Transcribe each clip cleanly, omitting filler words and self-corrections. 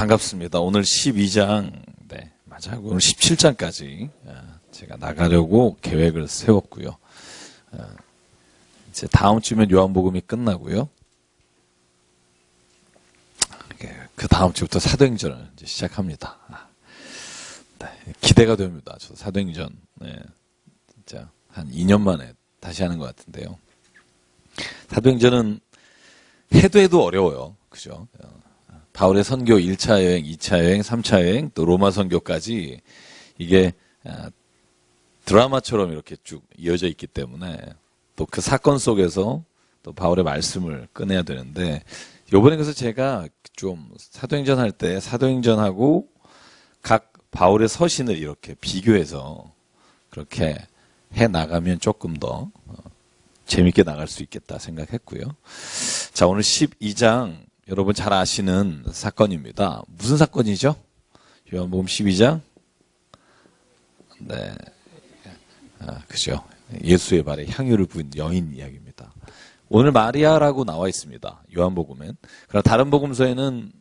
반갑습니다. 오늘 12장, 맞아요. 오늘 17장까지 제가 나가려고 계획을 세웠고요. 이제 다음 주면 요한복음이 끝나고요. 그 다음 주부터 사도행전을 이제 시작합니다. 기대가 됩니다. 저 사도행전. 진짜 한 2년 만에 다시 하는 것 같은데요. 사도행전은 해도 어려워요. 그죠? 바울의 선교 1차 여행, 2차 여행, 3차 여행, 또 로마 선교까지 이게 드라마처럼 이렇게 쭉 이어져 있기 때문에 또 그 사건 속에서 또 바울의 말씀을 꺼내야 되는데, 요번에 그래서 제가 좀 사도행전 할 때 사도행전하고 각 바울의 서신을 이렇게 비교해서 그렇게 해 나가면 조금 더 재밌게 나갈 수 있겠다 생각했고요. 자, 오늘 12장 여러분 잘 아시는 사건입니다. 무슨 사건이죠? 요한복음 12장? 네. 그죠. 예수의 발에 향유를 부은 여인 이야기입니다. 오늘 마리아라고 나와 있습니다. 요한복음엔. 그러나 다른 복음서에는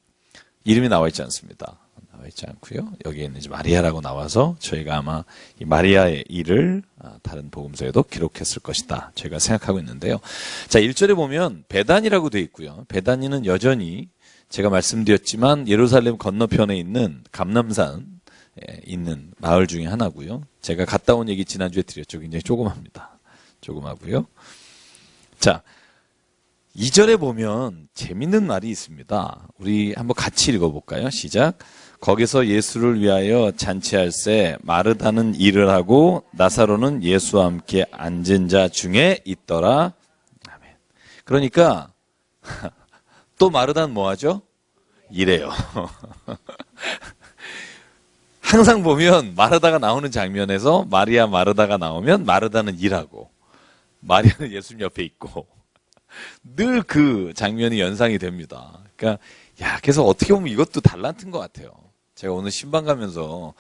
이름이 나와 있지 않습니다. 나와 있지 않고요. 여기에는 이제 마리아라고 나와서 저희가 아마 이 마리아의 일을 다른 복음서에도 기록했을 것이다, 제가 생각하고 있는데요. 자, 1절에 보면 베다니라고 되어 있고요. 베다니는 여전히 제가 말씀드렸지만 예루살렘 건너편에 있는 감람산에 있는 마을 중에 하나고요. 제가 갔다 온 얘기 지난주에 드렸죠. 굉장히 조그맣니다. 조그마고요. 자, 2절에 보면 재밌는 말이 있습니다. 우리 한번 같이 읽어볼까요? 시작. 거기서 예수를 위하여 잔치할새 마르다는 일을 하고 나사로는 예수와 함께 앉은 자 중에 있더라. 아멘. 그러니까 또 마르다는 뭐 하죠? 일해요. 항상 보면 마르다가 나오는 장면에서 마리아 마르다가 나오면 마르다는 일하고 마리아는 예수님 옆에 있고 늘 그 장면이 연상이 됩니다. 그러니까 그래서 어떻게 보면 이것도 달란트인 것 같아요. 제가 오늘 신방 가면서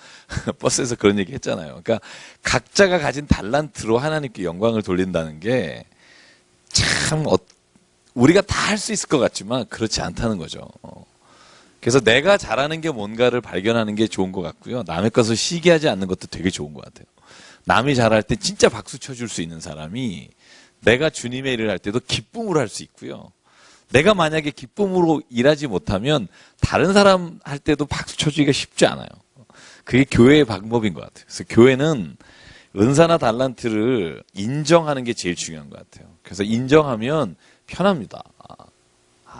버스에서 그런 얘기 했잖아요. 그러니까 각자가 가진 달란트로 하나님께 영광을 돌린다는 게 참 우리가 다 할 수 있을 것 같지만 그렇지 않다는 거죠. 그래서 내가 잘하는 게 뭔가를 발견하는 게 좋은 것 같고요. 남의 것을 시기하지 않는 것도 되게 좋은 것 같아요. 남이 잘할 때 진짜 박수 쳐줄 수 있는 사람이 내가 주님의 일을 할 때도 기쁨으로 할 수 있고요. 내가 만약에 기쁨으로 일하지 못하면 다른 사람 할 때도 박수 쳐주기가 쉽지 않아요. 그게 교회의 방법인 것 같아요. 그래서 교회는 은사나 달란트를 인정하는 게 제일 중요한 것 같아요. 그래서 인정하면 편합니다.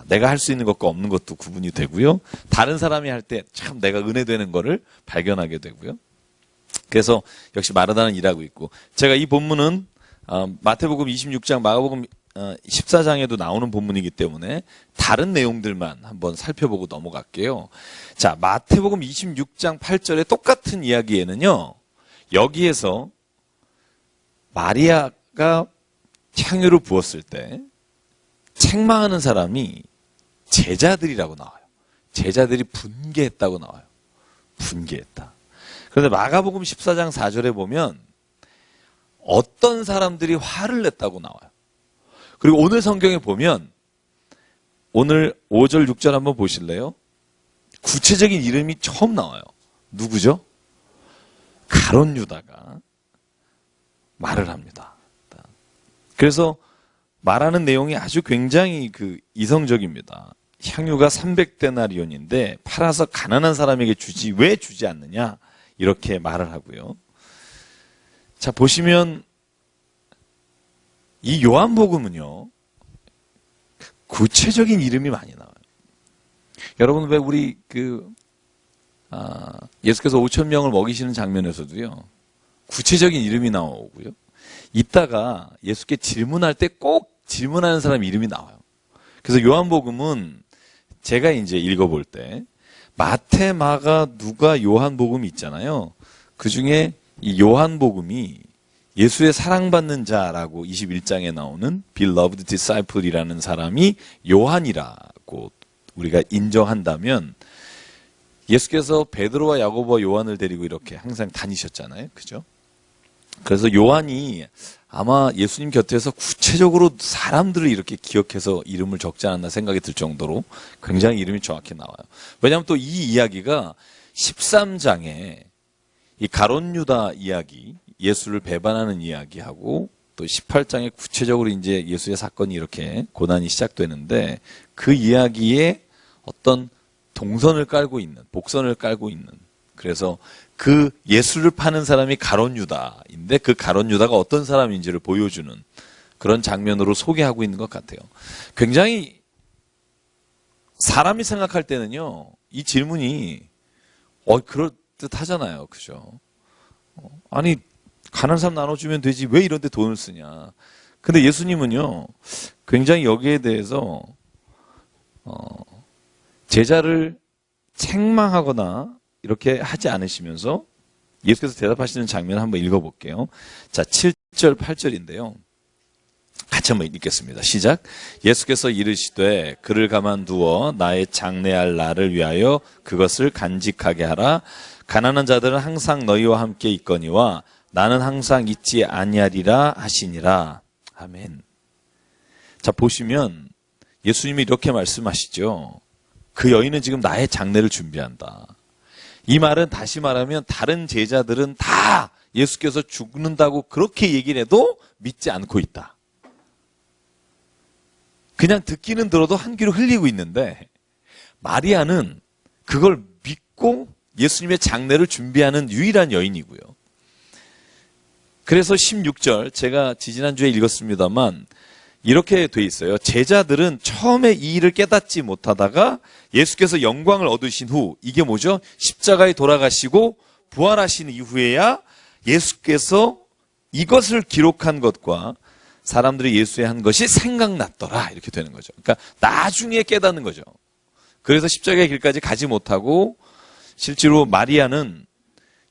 내가 할 수 있는 것과 없는 것도 구분이 되고요. 다른 사람이 할 때 참 내가 은혜되는 거를 발견하게 되고요. 그래서 역시 마르다는 일하고 있고, 제가 이 본문은 마태복음 26장, 마가복음 14장에도 나오는 본문이기 때문에 다른 내용들만 한번 살펴보고 넘어갈게요. 자, 마태복음 26장 8절에 똑같은 이야기에는요, 여기에서 마리아가 향유를 부었을 때 책망하는 사람이 제자들이라고 나와요. 제자들이 분개했다고 나와요. 분개했다. 그런데 마가복음 14장 4절에 보면 어떤 사람들이 화를 냈다고 나와요. 그리고 오늘 성경에 보면 오늘 5절 6절 한번 보실래요? 구체적인 이름이 처음 나와요. 누구죠? 가룟 유다가 말을 합니다. 그래서 말하는 내용이 아주 굉장히 이성적입니다. 향유가 300데나리온인데 팔아서 가난한 사람에게 주지 왜 주지 않느냐, 이렇게 말을 하고요. 자, 보시면 이 요한복음은요, 구체적인 이름이 많이 나와요. 여러분, 왜 우리 예수께서 5,000명을 먹이시는 장면에서도요, 구체적인 이름이 나오고요. 이따가 예수께 질문할 때 꼭 질문하는 사람 이름이 나와요. 그래서 요한복음은 제가 이제 읽어볼 때 마태, 마가, 누가, 요한복음이 있잖아요. 그 중에 이 요한복음이 예수의 사랑받는 자라고 21장에 나오는 beloved disciple이라는 사람이 요한이라고 우리가 인정한다면, 예수께서 베드로와 야고보와 요한을 데리고 이렇게 항상 다니셨잖아요. 그죠? 그래서 요한이 아마 예수님 곁에서 구체적으로 사람들을 이렇게 기억해서 이름을 적지 않았나 생각이 들 정도로 굉장히 이름이 정확히 나와요. 왜냐하면 또 이 이야기가 13장에 이 가룟 유다 이야기, 예수를 배반하는 이야기하고 또 18장에 구체적으로 이제 예수의 사건이 이렇게 고난이 시작되는데 그 이야기에 어떤 동선을 깔고 있는, 복선을 깔고 있는, 그래서 그 예수를 파는 사람이 가룟 유다인데 그 가룟 유다가 어떤 사람인지를 보여주는 그런 장면으로 소개하고 있는 것 같아요. 굉장히 사람이 생각할 때는요, 이 질문이 그럴듯 하잖아요. 그죠? 아니, 가난한 사람 나눠주면 되지 왜 이런 데 돈을 쓰냐. 근데 예수님은요, 굉장히 여기에 대해서 제자를 책망하거나 이렇게 하지 않으시면서 예수께서 대답하시는 장면을 한번 읽어볼게요. 자, 7절, 8절인데요. 같이 한번 읽겠습니다. 시작. 예수께서 이르시되 그를 가만두어 나의 장래할 날을 위하여 그것을 간직하게 하라. 가난한 자들은 항상 너희와 함께 있거니와 나는 항상 있지 아니하리라 하시니라. 아멘. 자, 보시면 예수님이 이렇게 말씀하시죠. 그 여인은 지금 나의 장례를 준비한다. 이 말은 다시 말하면 다른 제자들은 다 예수께서 죽는다고 그렇게 얘기를 해도 믿지 않고 있다. 그냥 듣기는 들어도 한 귀로 흘리고 있는데 마리아는 그걸 믿고 예수님의 장례를 준비하는 유일한 여인이고요. 그래서 16절 제가 지지난주에 읽었습니다만 이렇게 돼 있어요. 제자들은 처음에 이 일을 깨닫지 못하다가 예수께서 영광을 얻으신 후 이게 뭐죠? 십자가에 돌아가시고 부활하신 이후에야 예수께서 이것을 기록한 것과 사람들이 예수에 한 것이 생각났더라 이렇게 되는 거죠. 그러니까 나중에 깨닫는 거죠. 그래서 십자가의 길까지 가지 못하고 실제로 마리아는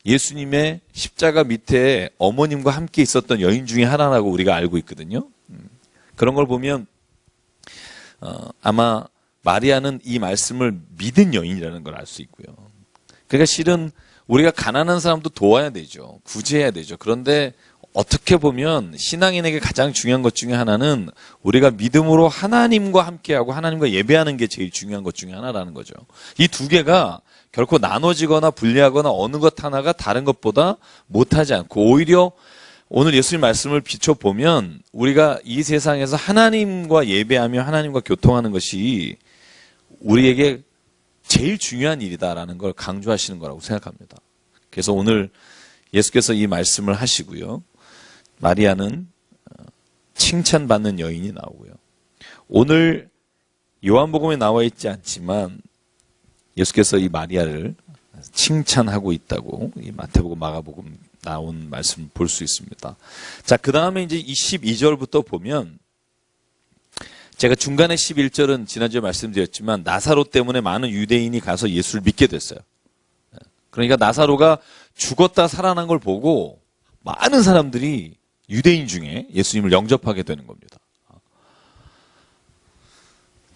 예수님의 십자가 밑에 어머님과 함께 있었던 여인 중에 하나라고 우리가 알고 있거든요. 그런 걸 보면 아마 마리아는 이 말씀을 믿은 여인이라는 걸 알 수 있고요. 그러니까 실은 우리가 가난한 사람도 도와야 되죠. 구제해야 되죠. 그런데 어떻게 보면 신앙인에게 가장 중요한 것 중에 하나는 우리가 믿음으로 하나님과 함께하고 하나님과 예배하는 게 제일 중요한 것 중에 하나라는 거죠. 이 두 개가 결코 나눠지거나 분리하거나 어느 것 하나가 다른 것보다 못하지 않고 오히려 오늘 예수님 말씀을 비춰보면 우리가 이 세상에서 하나님과 예배하며 하나님과 교통하는 것이 우리에게 제일 중요한 일이다라는 걸 강조하시는 거라고 생각합니다. 그래서 오늘 예수께서 이 말씀을 하시고요. 마리아는 칭찬받는 여인이 나오고요. 오늘 요한복음에 나와 있지 않지만 예수께서 이 마리아를 칭찬하고 있다고 이 마태복음, 마가복음 나온 말씀 볼 수 있습니다. 자, 그 다음에 이제 22절부터 보면 제가 중간에 11절은 지난주에 말씀드렸지만 나사로 때문에 많은 유대인이 가서 예수를 믿게 됐어요. 그러니까 나사로가 죽었다 살아난 걸 보고 많은 사람들이 유대인 중에 예수님을 영접하게 되는 겁니다.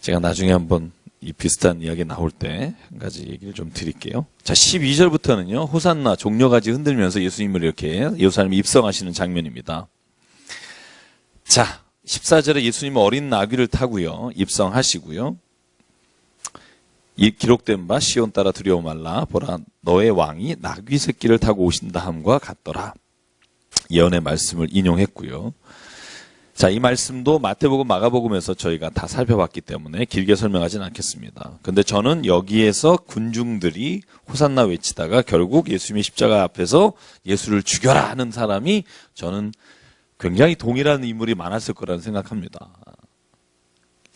제가 나중에 한번 이 비슷한 이야기 나올 때 한 가지 얘기를 좀 드릴게요. 자, 12절부터는요. 호산나 종려가지 흔들면서 예수님을 이렇게 예루살렘에 입성하시는 장면입니다. 자, 14절에 예수님은 어린 나귀를 타고요. 입성하시고요. 이 기록된 바 시온 따라 두려워 말라 보라 너의 왕이 나귀 새끼를 타고 오신다 함과 같더라. 예언의 말씀을 인용했고요. 자, 이 말씀도 마태복음, 마가복음에서 저희가 다 살펴봤기 때문에 길게 설명하지는 않겠습니다. 근데 저는 여기에서 군중들이 호산나 외치다가 결국 예수님의 십자가 앞에서 예수를 죽여라 하는 사람이 저는 굉장히 동일한 인물이 많았을 거라는 생각합니다.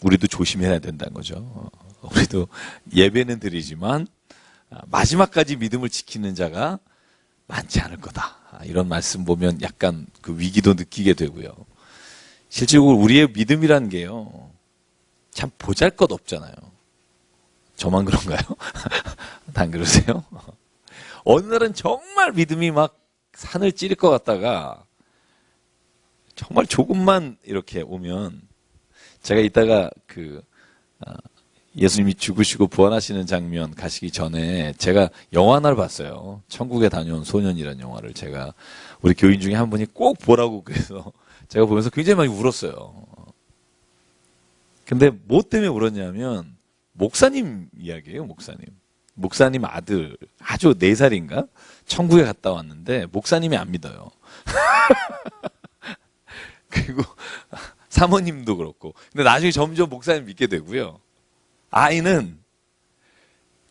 우리도 조심해야 된다는 거죠. 우리도 예배는 드리지만 마지막까지 믿음을 지키는 자가 많지 않을 거다. 이런 말씀 보면 약간 그 위기도 느끼게 되고요. 실제로 우리의 믿음이라는 게요. 참 보잘것없잖아요. 저만 그런가요? 안 그러세요? 어느 날은 정말 믿음이 막 산을 찌를 것 같다가 정말 조금만 이렇게 오면 제가 이따가 예수님이 죽으시고 부활하시는 장면 가시기 전에 제가 영화 하나를 봤어요. 천국에 다녀온 소년이라는 영화를 제가 우리 교인 중에 한 분이 꼭 보라고 그래서 제가 보면서 굉장히 많이 울었어요. 근데 뭐 때문에 울었냐면 목사님 이야기예요, 목사님. 목사님 아들 아주 4살인가? 천국에 갔다 왔는데 목사님이 안 믿어요. 그리고 사모님도 그렇고. 근데 나중에 점점 목사님 믿게 되고요. 아이는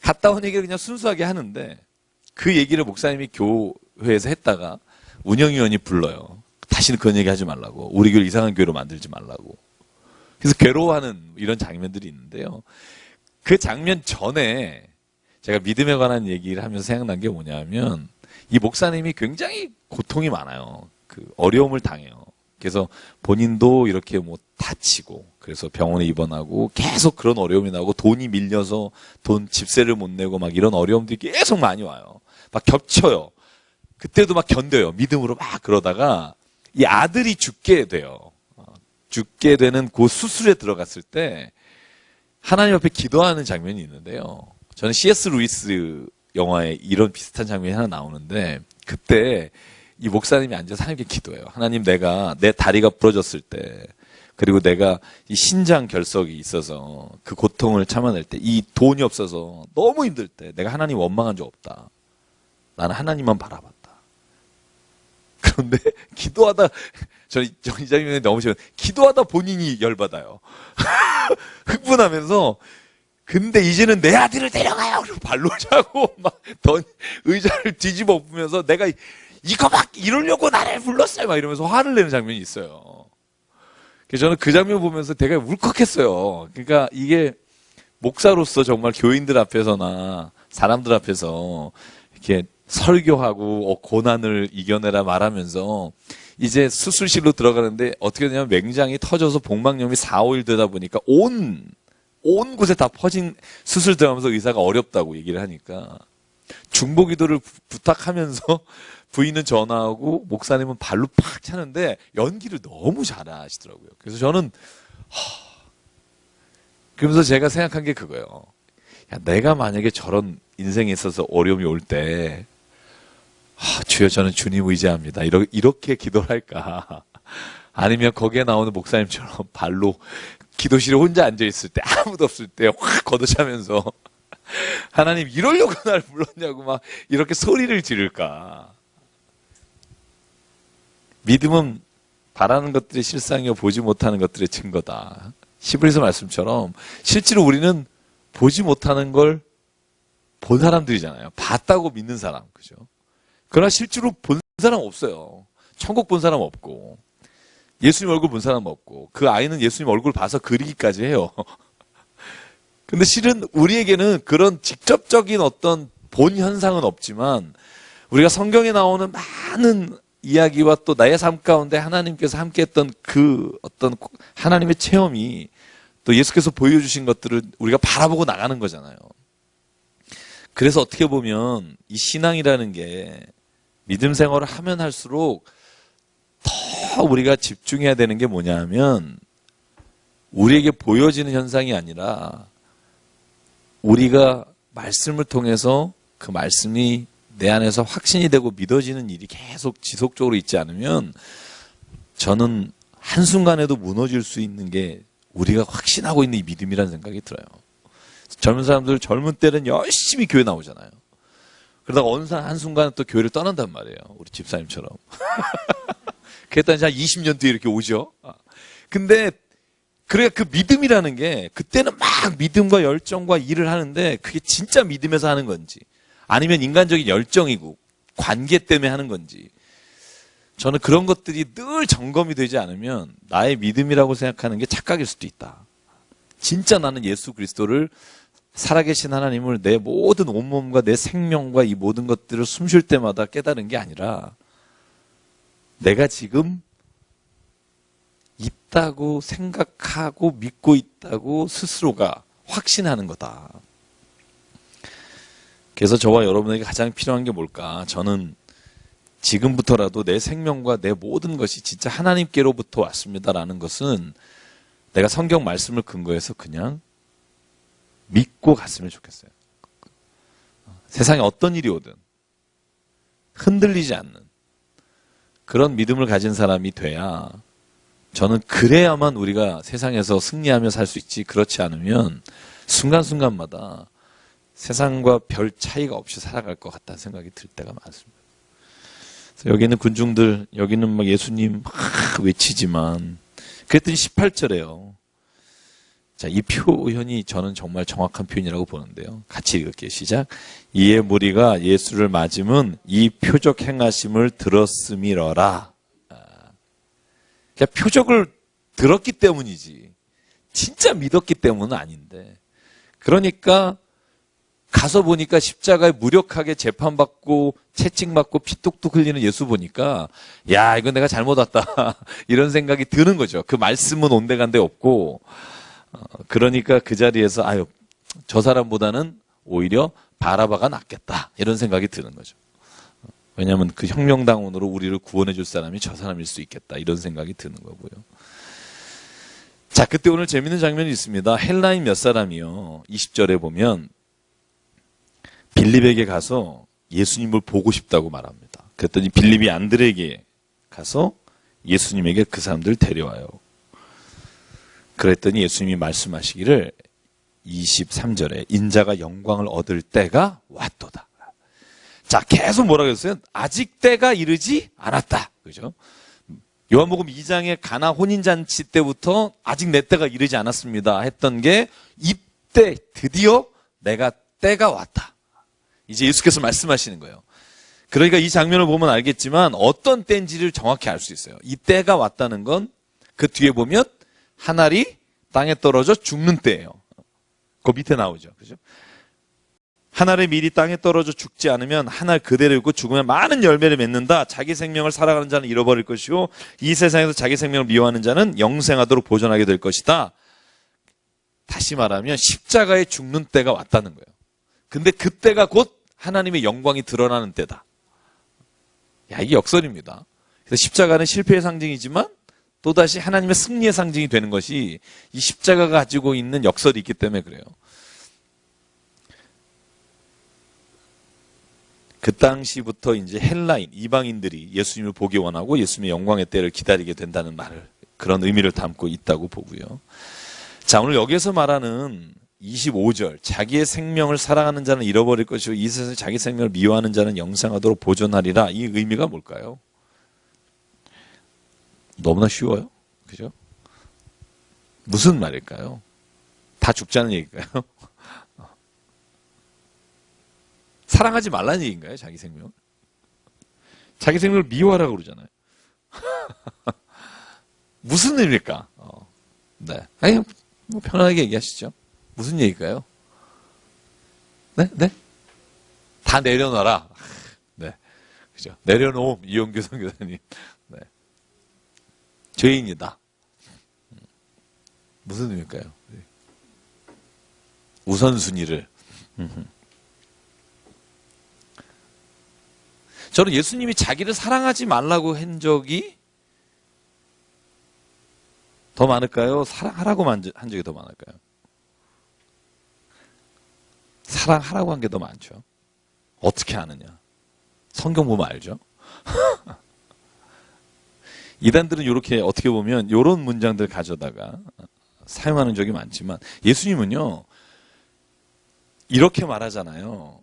갔다 온 얘기를 그냥 순수하게 하는데 그 얘기를 목사님이 교회에서 했다가 운영위원이 불러요. 다시는 그런 얘기 하지 말라고. 우리 교회를 이상한 교회로 만들지 말라고. 그래서 괴로워하는 이런 장면들이 있는데요. 그 장면 전에 제가 믿음에 관한 얘기를 하면서 생각난 게 뭐냐면 이 목사님이 굉장히 고통이 많아요. 그 어려움을 당해요. 그래서 본인도 이렇게 뭐 다치고 그래서 병원에 입원하고 계속 그런 어려움이 나오고 돈이 밀려서 집세를 못 내고 막 이런 어려움들이 계속 많이 와요. 막 겹쳐요. 그때도 막 견뎌요. 믿음으로 막 그러다가 이 아들이 죽게 돼요. 죽게 되는 그 수술에 들어갔을 때 하나님 앞에 기도하는 장면이 있는데요. 저는 C.S. 루이스 영화에 이런 비슷한 장면이 하나 나오는데 그때 이 목사님이 앉아서 하나님께 기도해요. 하나님, 내가 내 다리가 부러졌을 때 그리고 내가 이 신장 결석이 있어서 그 고통을 참아낼 때 이 돈이 없어서 너무 힘들 때 내가 하나님 원망한 적 없다. 나는 하나님만 바라봤다. 그런데 기도하다 저는 이 장면이 너무 싫어요. 기도하다 본인이 열받아요. 흥분하면서 근데 이제는 내 아들을 데려가요. 그리고 발로 차고 막 의자를 뒤집어 엎으면서 내가 이거 막 이러려고 나를 불렀어요. 막 이러면서 화를 내는 장면이 있어요. 그래서 저는 그 장면 보면서 되게 울컥했어요. 그러니까 이게 목사로서 정말 교인들 앞에서나 사람들 앞에서 이렇게 설교하고 고난을 이겨내라 말하면서 이제 수술실로 들어가는데 어떻게 되냐면 맹장이 터져서 복막염이 4, 5일 되다 보니까 온 곳에 다 퍼진 수술 들어가면서 의사가 어렵다고 얘기를 하니까 중보기도를 부탁하면서 부인은 전화하고 목사님은 발로 팍 차는데 연기를 너무 잘하시더라고요. 그래서 저는 그러면서 제가 생각한 게 그거예요. 야, 내가 만약에 저런 인생에 있어서 어려움이 올 때 주여 저는 주님 의지합니다. 이렇게 기도를 할까? 아니면 거기에 나오는 목사님처럼 발로 기도실에 혼자 앉아있을 때 아무도 없을 때 확 걷어차면서 하나님 이러려고 날 불렀냐고 막 이렇게 소리를 지를까? 믿음은 바라는 것들의 실상이요 보지 못하는 것들의 증거다. 히브리서 말씀처럼 실제로 우리는 보지 못하는 걸 본 사람들이잖아요. 봤다고 믿는 사람, 그죠? 그러나 실제로 본 사람 없어요. 천국 본 사람 없고 예수님 얼굴 본 사람 없고 그 아이는 예수님 얼굴 봐서 그리기까지 해요. 근데 실은 우리에게는 그런 직접적인 어떤 본 현상은 없지만 우리가 성경에 나오는 많은 이야기와 또 나의 삶 가운데 하나님께서 함께했던 그 어떤 하나님의 체험이 또 예수께서 보여주신 것들을 우리가 바라보고 나가는 거잖아요. 그래서 어떻게 보면 이 신앙이라는 게 믿음 생활을 하면 할수록 더 우리가 집중해야 되는 게 뭐냐 하면 우리에게 보여지는 현상이 아니라 우리가 말씀을 통해서 그 말씀이 내 안에서 확신이 되고 믿어지는 일이 계속 지속적으로 있지 않으면 저는 한순간에도 무너질 수 있는 게 우리가 확신하고 있는 이 믿음이라는 생각이 들어요. 젊은 사람들 젊은 때는 열심히 교회 나오잖아요. 그러다가 어느 한순간에 또 교회를 떠난단 말이에요. 우리 집사님처럼. 그랬더니 한 20년 뒤에 이렇게 오죠. 근데 그래 그 믿음이라는 게 그때는 막 믿음과 열정과 일을 하는데 그게 진짜 믿음에서 하는 건지 아니면 인간적인 열정이고 관계 때문에 하는 건지 저는 그런 것들이 늘 점검이 되지 않으면 나의 믿음이라고 생각하는 게 착각일 수도 있다. 진짜 나는 예수 그리스도를 살아계신 하나님을 내 모든 온몸과 내 생명과 이 모든 것들을 숨 쉴 때마다 깨달은 게 아니라 내가 지금 있다고 생각하고 믿고 있다고 스스로가 확신하는 거다. 그래서 저와 여러분에게 가장 필요한 게 뭘까? 저는 지금부터라도 내 생명과 내 모든 것이 진짜 하나님께로부터 왔습니다라는 것은 내가 성경 말씀을 근거해서 그냥 믿고 갔으면 좋겠어요. 세상에 어떤 일이 오든 흔들리지 않는 그런 믿음을 가진 사람이 돼야, 저는 그래야만 우리가 세상에서 승리하며 살 수 있지, 그렇지 않으면 순간순간마다 세상과 별 차이가 없이 살아갈 것 같다는 생각이 들 때가 많습니다. 그래서 여기 있는 군중들, 여기는 막 예수님 막 외치지만, 그랬더니 18절에요. 자, 이 표현이 저는 정말 정확한 표현이라고 보는데요. 같이 읽을게요. 시작. 이에 무리가 예수를 맞음은 이 표적 행하심을 들었음이러라. 그러니까 표적을 들었기 때문이지 진짜 믿었기 때문은 아닌데, 그러니까 가서 보니까 십자가에 무력하게 재판받고 채찍맞고 피 뚝뚝 흘리는 예수 보니까, 야, 이건 내가 잘못 왔다 이런 생각이 드는 거죠. 그 말씀은 온데간데 없고, 그러니까 그 자리에서 아유, 저 사람보다는 오히려 바라바가 낫겠다 이런 생각이 드는 거죠. 왜냐하면 그 혁명당원으로 우리를 구원해 줄 사람이 저 사람일 수 있겠다 이런 생각이 드는 거고요. 자, 그때 오늘 재밌는 장면이 있습니다. 헬라인 몇 사람이요, 20절에 보면 빌립에게 가서 예수님을 보고 싶다고 말합니다. 그랬더니 빌립이 안드레에게 가서 예수님에게 그 사람들을 데려와요. 그랬더니 예수님이 말씀하시기를 23절에 인자가 영광을 얻을 때가 왔도다. 자, 계속 뭐라고 했어요? 아직 때가 이르지 않았다. 그죠? 요한복음 2장의 가나 혼인잔치 때부터 아직 내 때가 이르지 않았습니다 했던 게, 이때 드디어 내가 때가 왔다. 이제 예수께서 말씀하시는 거예요. 그러니까 이 장면을 보면 알겠지만 어떤 때인지를 정확히 알 수 있어요. 이 때가 왔다는 건 그 뒤에 보면 한 알이 땅에 떨어져 죽는 때예요. 그 밑에 나오죠. 그죠? 한 알의 밀이 땅에 떨어져 죽지 않으면 한 알 그대로 있고, 죽으면 많은 열매를 맺는다. 자기 생명을 살아가는 자는 잃어버릴 것이고 이 세상에서 자기 생명을 미워하는 자는 영생하도록 보존하게 될 것이다. 다시 말하면 십자가에 죽는 때가 왔다는 거예요. 근데 그때가 곧 하나님의 영광이 드러나는 때다. 야, 이게 역설입니다. 그래서 십자가는 실패의 상징이지만 또다시 하나님의 승리의 상징이 되는 것이 이 십자가가 가지고 있는 역설이 있기 때문에 그래요. 그 당시부터 이제 헬라인, 이방인들이 예수님을 보기 원하고 예수님의 영광의 때를 기다리게 된다는 말을, 그런 의미를 담고 있다고 보고요. 자, 오늘 여기서 말하는 25절, 자기의 생명을 사랑하는 자는 잃어버릴 것이고 이 세상에 자기 생명을 미워하는 자는 영생하도록 보존하리라. 이 의미가 뭘까요? 너무나 쉬워요. 그죠? 무슨 말일까요? 다 죽자는 얘기일까요? 사랑하지 말라는 얘기인가요? 자기 생명을? 자기 생명을 미워하라고 그러잖아요. 무슨 의미일까? 네. 아니, 뭐 편하게 얘기하시죠. 무슨 얘기일까요? 네? 네? 다 내려놔라. 네. 그죠? 내려놓음, 이용규 선교사님. 네. 죄인이다. 무슨 의미일까요? 우선순위를. 저는 예수님이 자기를 사랑하지 말라고 한 적이 더 많을까요? 사랑하라고 한 적이 더 많을까요? 사랑하라고 한 게 더 많죠. 어떻게 아느냐? 성경 보면 알죠? 이단들은 이렇게 어떻게 보면 이런 문장들 가져다가 사용하는 적이 많지만, 예수님은요 이렇게 말하잖아요.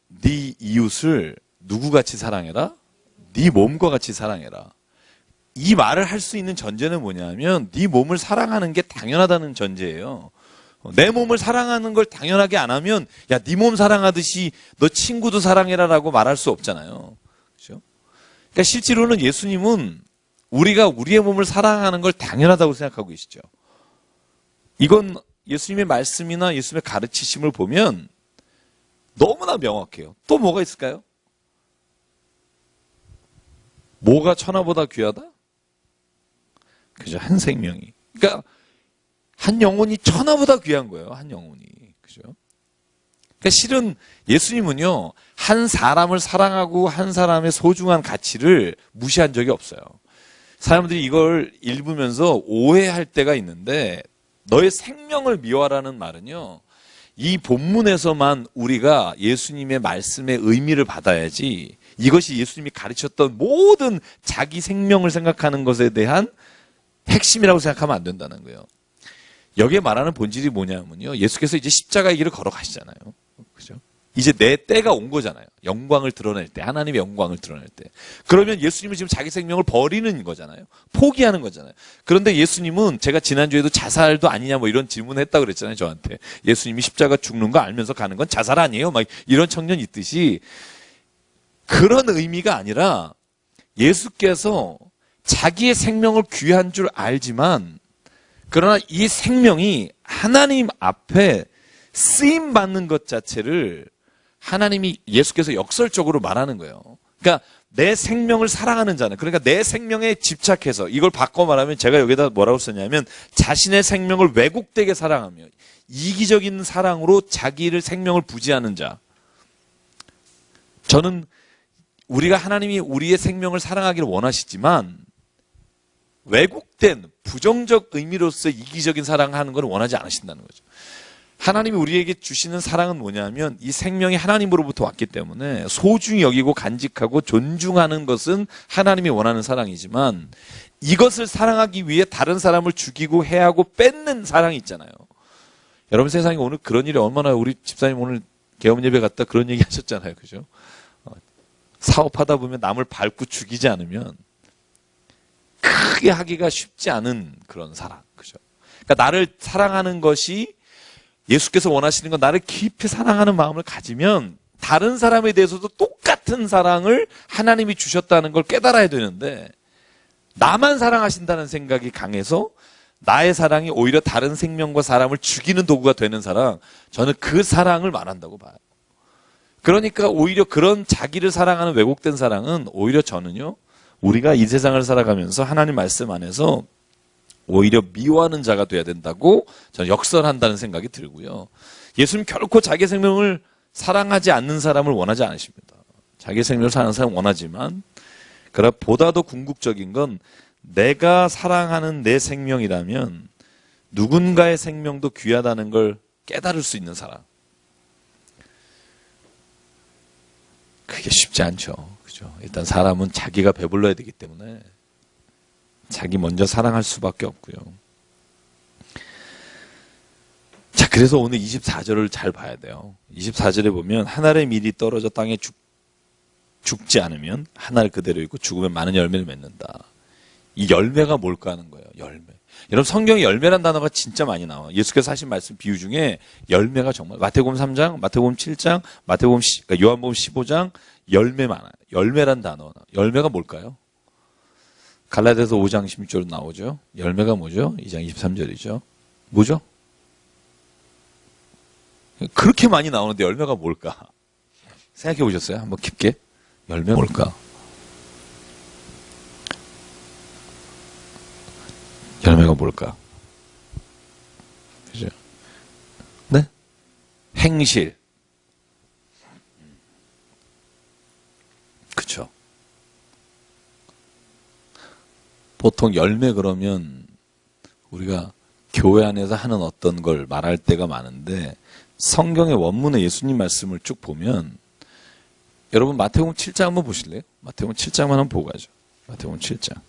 네 이웃을 누구같이 사랑해라? 네 몸과 같이 사랑해라. 이 말을 할 수 있는 전제는 뭐냐면 네 몸을 사랑하는 게 당연하다는 전제예요. 내 몸을 사랑하는 걸 당연하게 안 하면, 야, 네 몸 사랑하듯이 너 친구도 사랑해라라고 말할 수 없잖아요. 그렇죠? 그러니까 실제로는 예수님은 우리가 우리의 몸을 사랑하는 걸 당연하다고 생각하고 계시죠. 이건 예수님의 말씀이나 예수님의 가르치심을 보면 너무나 명확해요. 또 뭐가 있을까요? 뭐가 천하보다 귀하다? 그죠? 한 생명이. 그러니까 한 영혼이 천하보다 귀한 거예요. 한 영혼이. 그죠? 그러니까 실은 예수님은요, 한 사람을 사랑하고 한 사람의 소중한 가치를 무시한 적이 없어요. 사람들이 이걸 읽으면서 오해할 때가 있는데, 너의 생명을 미워하라는 말은요, 이 본문에서만 우리가 예수님의 말씀의 의미를 받아야지 이것이 예수님이 가르쳤던 모든 자기 생명을 생각하는 것에 대한 핵심이라고 생각하면 안 된다는 거예요. 여기에 말하는 본질이 뭐냐면요. 예수께서 이제 십자가의 길을 걸어가시잖아요. 그죠? 이제 내 때가 온 거잖아요. 영광을 드러낼 때, 하나님의 영광을 드러낼 때. 그러면 예수님은 지금 자기 생명을 버리는 거잖아요. 포기하는 거잖아요. 그런데 예수님은 제가 지난주에도 자살도 아니냐 뭐 이런 질문을 했다고 그랬잖아요. 저한테. 예수님이 십자가 죽는 거 알면서 가는 건 자살 아니에요. 막 이런 청년 있듯이 그런 의미가 아니라 예수께서 자기의 생명을 귀한 줄 알지만 그러나 이 생명이 하나님 앞에 쓰임 받는 것 자체를 하나님이 예수께서 역설적으로 말하는 거예요. 그러니까 내 생명을 사랑하는 자는 그러니까 내 생명에 집착해서 이걸 바꿔 말하면 제가 여기다 뭐라고 썼냐면 자신의 생명을 왜곡되게 사랑하며 이기적인 사랑으로 자기를 생명을 부지하는 자. 저는 우리가 하나님이 우리의 생명을 사랑하기를 원하시지만 왜곡된 부정적 의미로서 이기적인 사랑하는 걸 원하지 않으신다는 거죠. 하나님이 우리에게 주시는 사랑은 뭐냐면 이 생명이 하나님으로부터 왔기 때문에 소중히 여기고 간직하고 존중하는 것은 하나님이 원하는 사랑이지만 이것을 사랑하기 위해 다른 사람을 죽이고 해하고 뺏는 사랑이 있잖아요. 여러분 세상에 오늘 그런 일이 얼마나 우리 집사님 오늘 개업 예배 갔다 그런 얘기 하셨잖아요. 그죠? 사업하다 보면 남을 밟고 죽이지 않으면 크게 하기가 쉽지 않은 그런 사랑. 그죠? 그러니까 나를 사랑하는 것이 예수께서 원하시는 건 나를 깊이 사랑하는 마음을 가지면 다른 사람에 대해서도 똑같은 사랑을 하나님이 주셨다는 걸 깨달아야 되는데 나만 사랑하신다는 생각이 강해서 나의 사랑이 오히려 다른 생명과 사람을 죽이는 도구가 되는 사랑, 저는 그 사랑을 말한다고 봐요. 그러니까 오히려 그런 자기를 사랑하는 왜곡된 사랑은 오히려 저는요, 우리가 이 세상을 살아가면서 하나님 말씀 안에서 오히려 미워하는 자가 돼야 된다고 저는 역설한다는 생각이 들고요. 예수님 결코 자기 생명을 사랑하지 않는 사람을 원하지 않으십니다. 자기 생명을 사랑하는 사람을 원하지만 그러나 보다 더 궁극적인 건 내가 사랑하는 내 생명이라면 누군가의 생명도 귀하다는 걸 깨달을 수 있는 사람. 그게 쉽지 않죠. 그죠? 일단 사람은 자기가 배불러야 되기 때문에 자기 먼저 사랑할 수밖에 없고요. 자, 그래서 오늘 24절을 잘 봐야 돼요. 24절에 보면 하늘의 밀이 떨어져 땅에 죽지 않으면 하늘 그대로 있고 죽으면 많은 열매를 맺는다. 이 열매가 뭘까 하는 거예요. 열매. 여러분 성경에 열매란 단어가 진짜 많이 나와요. 예수께서 하신 말씀 비유 중에 열매가 정말 마태복음 3장, 마태복음 7장, 마태복음 그러니까 요한복음 15장 열매 많아요. 열매란 단어. 열매가 뭘까요? 갈라디아서 5장 16절로 나오죠. 열매가 뭐죠? 2장 23절이죠. 뭐죠? 그렇게 많이 나오는데 열매가 뭘까? 생각해 보셨어요? 한번 깊게. 열매가 뭘까? 열매가 뭘까? 그죠? 네? 행실. 그쵸? 보통 열매 그러면 우리가 교회 안에서 하는 어떤 걸 말할 때가 많은데 성경의 원문의 예수님 말씀을 쭉 보면 여러분 마태복음 7장 한번 보실래요? 마태복음 7장만 한번 보고 가죠. 마태복음 7장.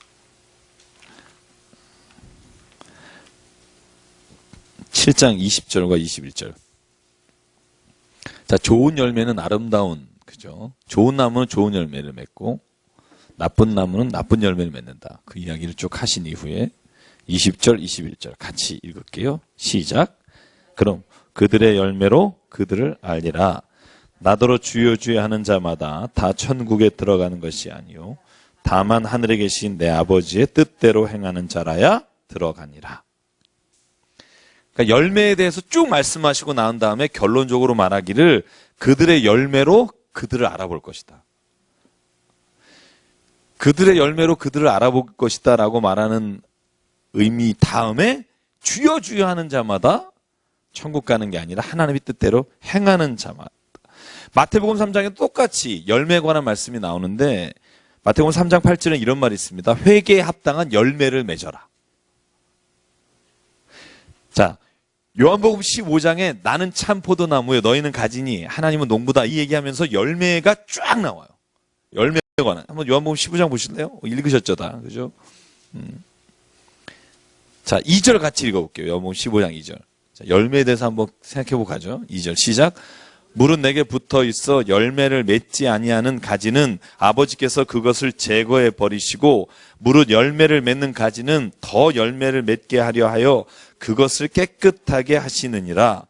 7장 20절과 21절. 자, 좋은 열매는 아름다운, 그죠? 좋은 나무는 좋은 열매를 맺고 나쁜 나무는 나쁜 열매를 맺는다. 그 이야기를 쭉 하신 이후에 20절, 21절 같이 읽을게요. 시작. 그럼 그들의 열매로 그들을 알리라. 나더러 주여 주여 하는 자마다 다 천국에 들어가는 것이 아니요 다만 하늘에 계신 내 아버지의 뜻대로 행하는 자라야 들어가니라. 그러니까 열매에 대해서 쭉 말씀하시고 나온 다음에 결론적으로 말하기를 그들의 열매로 그들을 알아볼 것이다. 그들의 열매로 그들을 알아볼 것이다 라고 말하는 의미 다음에 주여 주여 하는 자마다 천국 가는 게 아니라 하나님의 뜻대로 행하는 자마다. 마태복음 3장에 똑같이 열매에 관한 말씀이 나오는데 마태복음 3장 8절에 이런 말이 있습니다. 회개에 합당한 열매를 맺어라. 자, 요한복음 15장에 나는 참 포도나무요 너희는 가지니 하나님은 농부다 이 얘기하면서 열매가 쫙 나와요. 열매에 관한. 한번 요한복음 15장 보실래요? 읽으셨죠 다. 그죠? 자, 2절 같이 읽어볼게요. 요한복음 15장 2절. 자, 열매에 대해서 한번 생각해보고 가죠. 2절 시작. 물은 내게 붙어 있어 열매를 맺지 아니하는 가지는 아버지께서 그것을 제거해 버리시고 무릇 열매를 맺는 가지는 더 열매를 맺게 하려 하여 그것을 깨끗하게 하시느니라.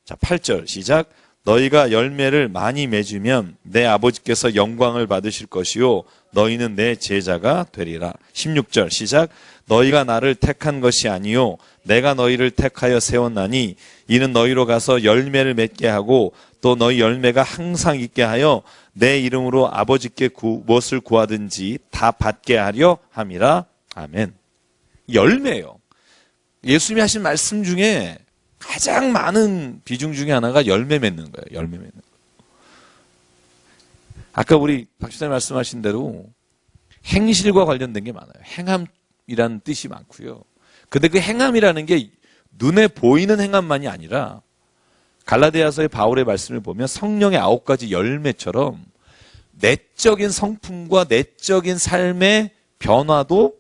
자, 8절 시작. 너희가 열매를 많이 맺으면 내 아버지께서 영광을 받으실 것이요 너희는 내 제자가 되리라. 16절 시작. 너희가 나를 택한 것이 아니요 내가 너희를 택하여 세웠나니 이는 너희로 가서 열매를 맺게 하고 또 너희 열매가 항상 있게 하여 내 이름으로 아버지께 무엇을 구하든지 다 받게 하려 함이라. 아멘. 열매요. 예수님이 하신 말씀 중에 가장 많은 비중 중에 하나가 열매 맺는 거예요. 열매 맺는 거. 아까 우리 박 집사님 말씀하신 대로 행실과 관련된 게 많아요. 행함이라는 뜻이 많고요. 근데 그 행함이라는 게 눈에 보이는 행함만이 아니라 갈라디아서의 바울의 말씀을 보면 성령의 9가지 열매처럼 내적인 성품과 내적인 삶의 변화도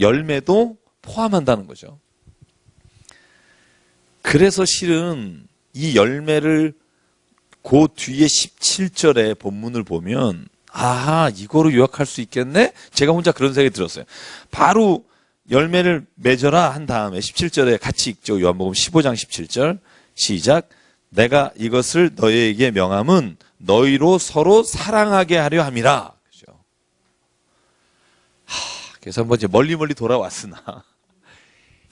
열매도 포함한다는 거죠. 그래서 실은 이 열매를 그 뒤에 17절의 본문을 보면 아하 이거로 요약할 수 있겠네? 제가 혼자 그런 생각이 들었어요. 바로 열매를 맺어라 한 다음에 17절에 같이 읽죠. 요한복음 15장 17절 시작. 내가 이것을 너희에게 명함은 너희로 서로 사랑하게 하려 함이라. 그죠? 그래서 한번 이제 멀리 돌아왔으나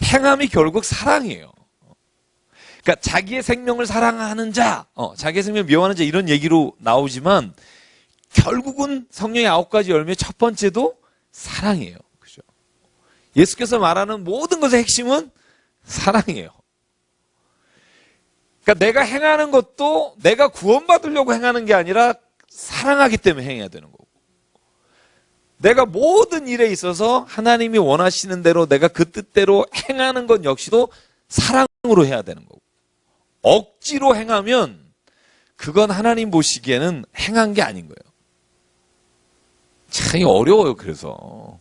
행함이 결국 사랑이에요. 그러니까 자기의 생명을 사랑하는 자, 자기의 생명을 미워하는 자 이런 얘기로 나오지만 결국은 성령의 9가지 열매 첫 번째도 사랑이에요. 그죠? 예수께서 말하는 모든 것의 핵심은 사랑이에요. 그러니까 내가 행하는 것도 내가 구원받으려고 행하는 게 아니라 사랑하기 때문에 행해야 되는 거고. 내가 모든 일에 있어서 하나님이 원하시는 대로 내가 그 뜻대로 행하는 것 역시도 사랑으로 해야 되는 거고. 억지로 행하면 그건 하나님 보시기에는 행한 게 아닌 거예요. 참 어려워요. 그래서